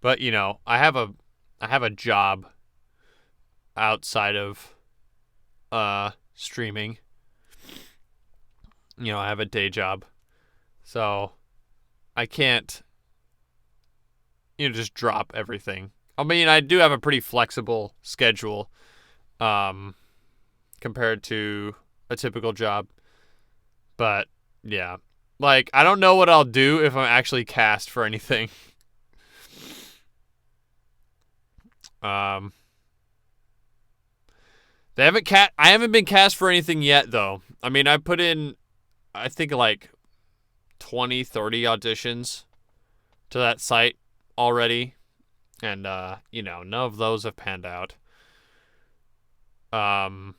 [SPEAKER 1] but you know, I have a job outside of streaming. You know, I have a day job, so I can't, you know, just drop everything. I mean, I do have a pretty flexible schedule compared to a typical job, but yeah, like I don't know what I'll do if I'm actually cast for anything. I haven't been cast for anything yet, though. I mean, I put in, I think, like 20, 30 auditions to that site already, and you know, none of those have panned out. From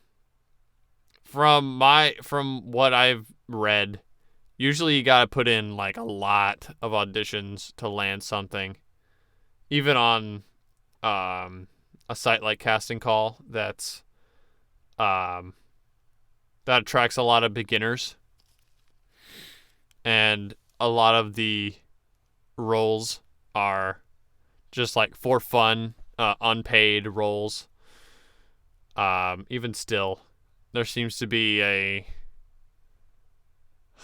[SPEAKER 1] what I've read, usually you gotta put in like a lot of auditions to land something, even on a site like Casting Call that's that attracts a lot of beginners. And a lot of the roles are just like for fun, unpaid roles. Even still, there seems to be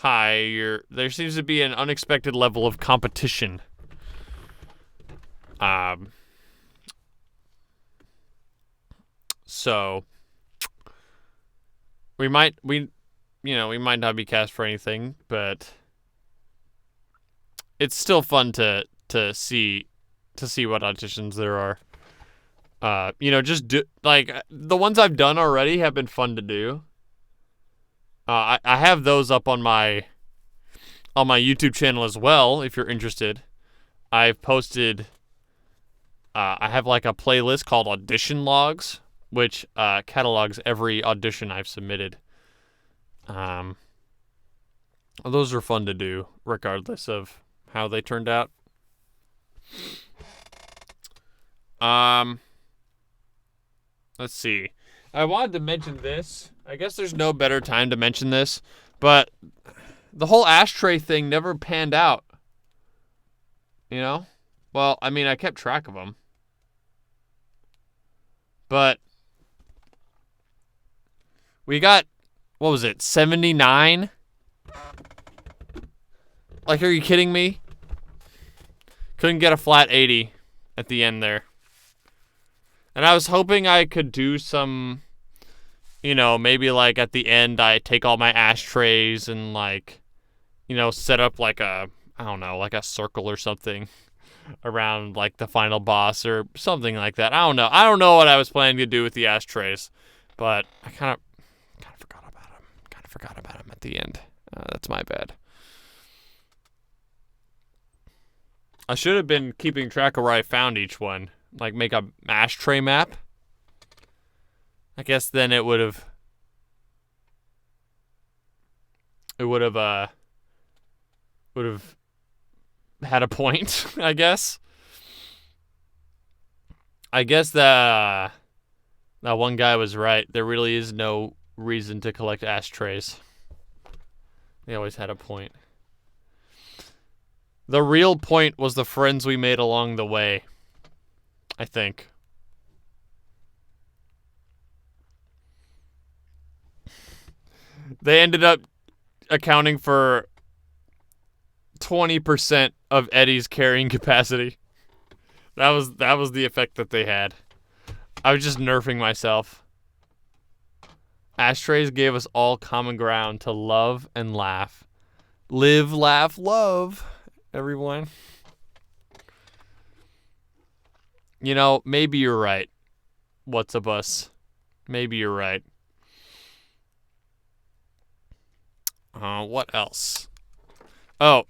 [SPEAKER 1] there seems to be an unexpected level of competition. So we might not be cast for anything, but it's still fun to see what auditions there are. The ones I've done already have been fun to do. I have those up on my YouTube channel as well, if you're interested. I've posted, I have like a playlist called Audition Logs, which catalogs every audition I've submitted. Those are fun to do, regardless of how they turned out. Let's see. I wanted to mention this. I guess there's no better time to mention this, but the whole ashtray thing never panned out. You know? Well, I mean, I kept track of them. But we got, what was it, 79? Like, are you kidding me? Couldn't get a flat 80 at the end there. And I was hoping I could do some, maybe like at the end I take all my ashtrays and like, set up like a circle or something around like the final boss or something like that. I don't know. I don't know what I was planning to do with the ashtrays, but I kind of forgot about them. Kind of forgot about them at the end. That's my bad. I should have been keeping track of where I found each one. Like, make a ashtray map. I guess then it would have had a point, I guess. I guess that one guy was right. There really is no reason to collect ashtrays. They always had a point. The real point was the friends we made along the way, I think. They ended up accounting for 20% of Eddie's carrying capacity. That was the effect that they had. I was just nerfing myself. Ashtrays gave us all common ground to love and laugh. Live, laugh, love, everyone. Maybe you're right. What's a bus? Maybe you're right. What else? Oh,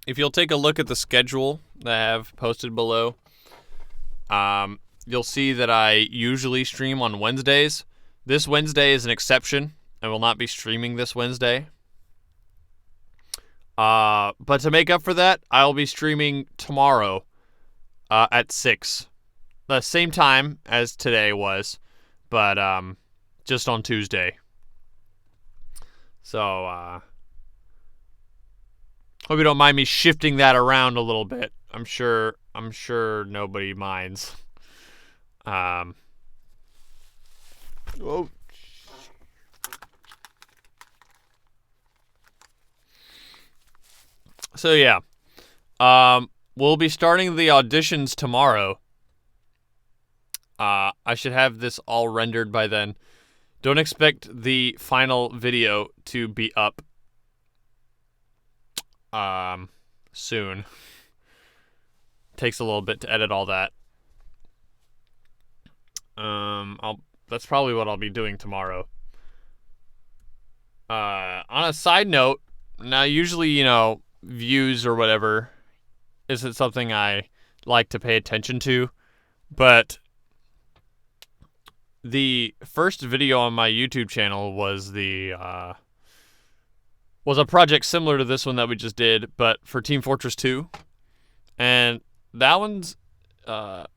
[SPEAKER 1] if you'll take a look at the schedule that I have posted below, you'll see that I usually stream on Wednesdays. This Wednesday is an exception. I will not be streaming this Wednesday. But to make up for that, I'll be streaming tomorrow at 6. The same time as today was, but just on Tuesday. So, hope you don't mind me shifting that around a little bit. I'm sure nobody minds. Oh. So yeah, we'll be starting the auditions tomorrow. I should have this all rendered by then. Don't expect the final video to be up soon. Takes a little bit to edit all that. That's probably what I'll be doing tomorrow. On a side note, now usually, views or whatever isn't something I like to pay attention to, but the first video on my YouTube channel was a project similar to this one that we just did, but for Team Fortress 2, and that one's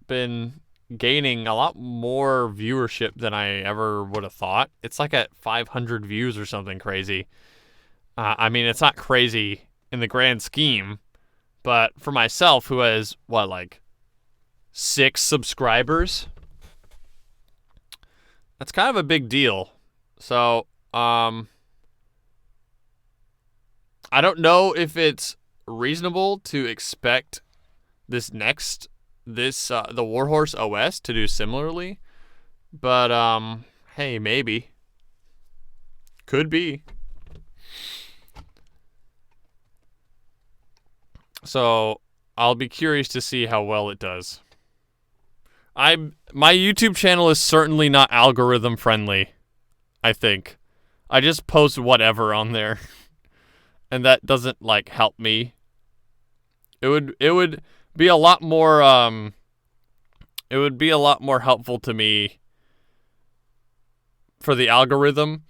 [SPEAKER 1] been gaining a lot more viewership than I ever would have thought. It's like at 500 views or something crazy. I mean, it's not crazy in the grand scheme, but for myself, who has, like 6 subscribers, that's kind of a big deal. So, I don't know if it's reasonable to expect the Warhorse OS to do similarly, but hey, maybe. Could be. So I'll be curious to see how well it does. My YouTube channel is certainly not algorithm friendly, I think. I just post whatever on there. And that doesn't like help me. It would be a lot more helpful to me for the algorithm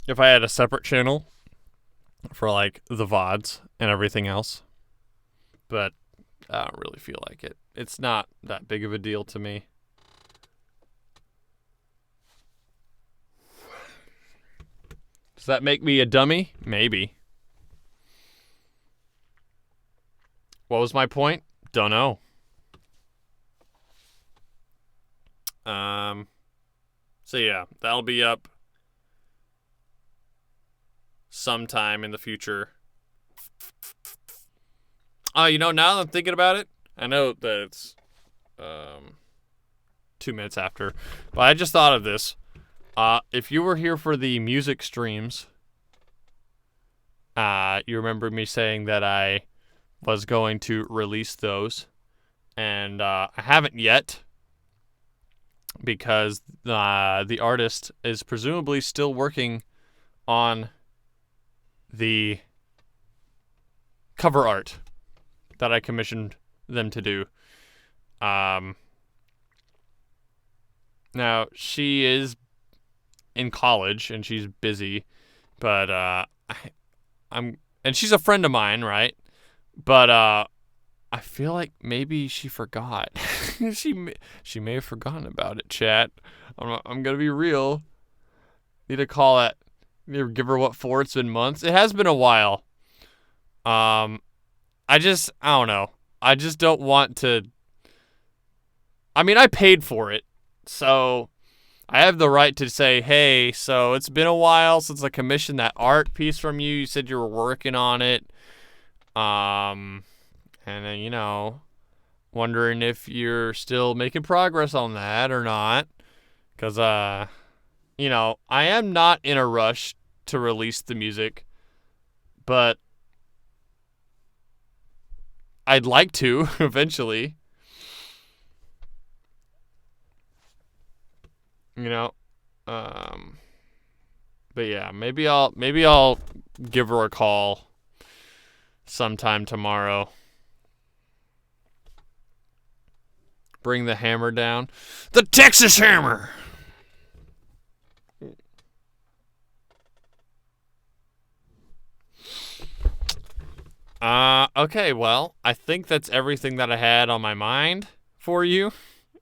[SPEAKER 1] if I had a separate channel for like the VODs and everything else. But I don't really feel like it. It's not that big of a deal to me. Does that make me a dummy? Maybe. What was my point? Don't know. So yeah, that'll be up sometime in the future. Now that I'm thinking about it, I know that it's 2 minutes after, but I just thought of this. If you were here for the music streams, you remember me saying that I was going to release those, and I haven't yet because the artist is presumably still working on the cover art that I commissioned them to do. Now, she is in college and she's busy, but and she's a friend of mine, right? But I feel like maybe she forgot. she may have forgotten about it, chat. I'm gonna be real. Need to call it. Need to give her what for. It's been months. It has been a while. I don't know. I just don't want to. I mean, I paid for it, so I have the right to say, hey, so it's been a while since I commissioned that art piece from you. You said you were working on it. And then, wondering if you're still making progress on that or not. Because, I am not in a rush to release the music, but I'd like to eventually. But yeah, maybe I'll give her a call sometime tomorrow. Bring the hammer down. The Texas hammer! Okay, well, I think that's everything that I had on my mind for you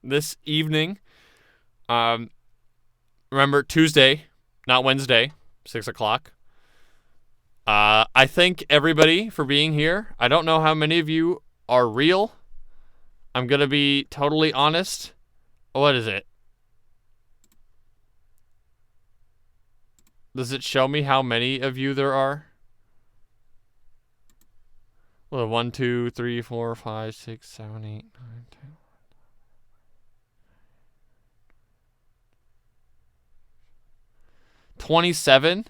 [SPEAKER 1] this evening. Remember, Tuesday, not Wednesday, 6 o'clock. I thank everybody for being here. I don't know how many of you are real. I'm going to be totally honest. What is it? Does it show me how many of you there are? Well, 1, 2, 3, 4, 5, 6, 7, 8, 9, 10. 27?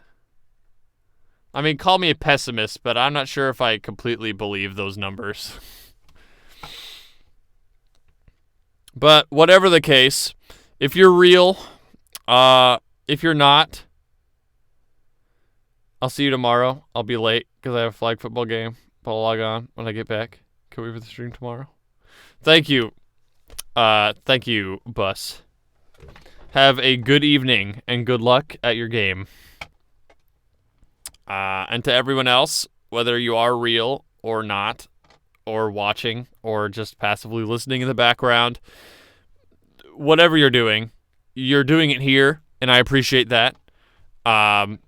[SPEAKER 1] I mean, call me a pessimist, but I'm not sure if I completely believe those numbers. But whatever the case, if you're real, if you're not, I'll see you tomorrow. I'll be late because I have a flag football game. But I'll log on when I get back. Can we wait for the stream tomorrow? Thank you. Thank you, Bus. Have a good evening and good luck at your game. And to everyone else, whether you are real or not, or watching or just passively listening in the background. Whatever you're doing it here, and I appreciate that. I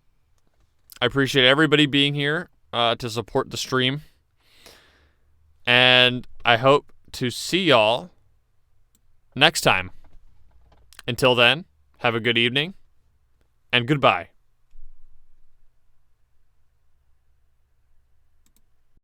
[SPEAKER 1] appreciate everybody being here to support the stream. And I hope to see y'all next time. Until then, have a good evening, and goodbye.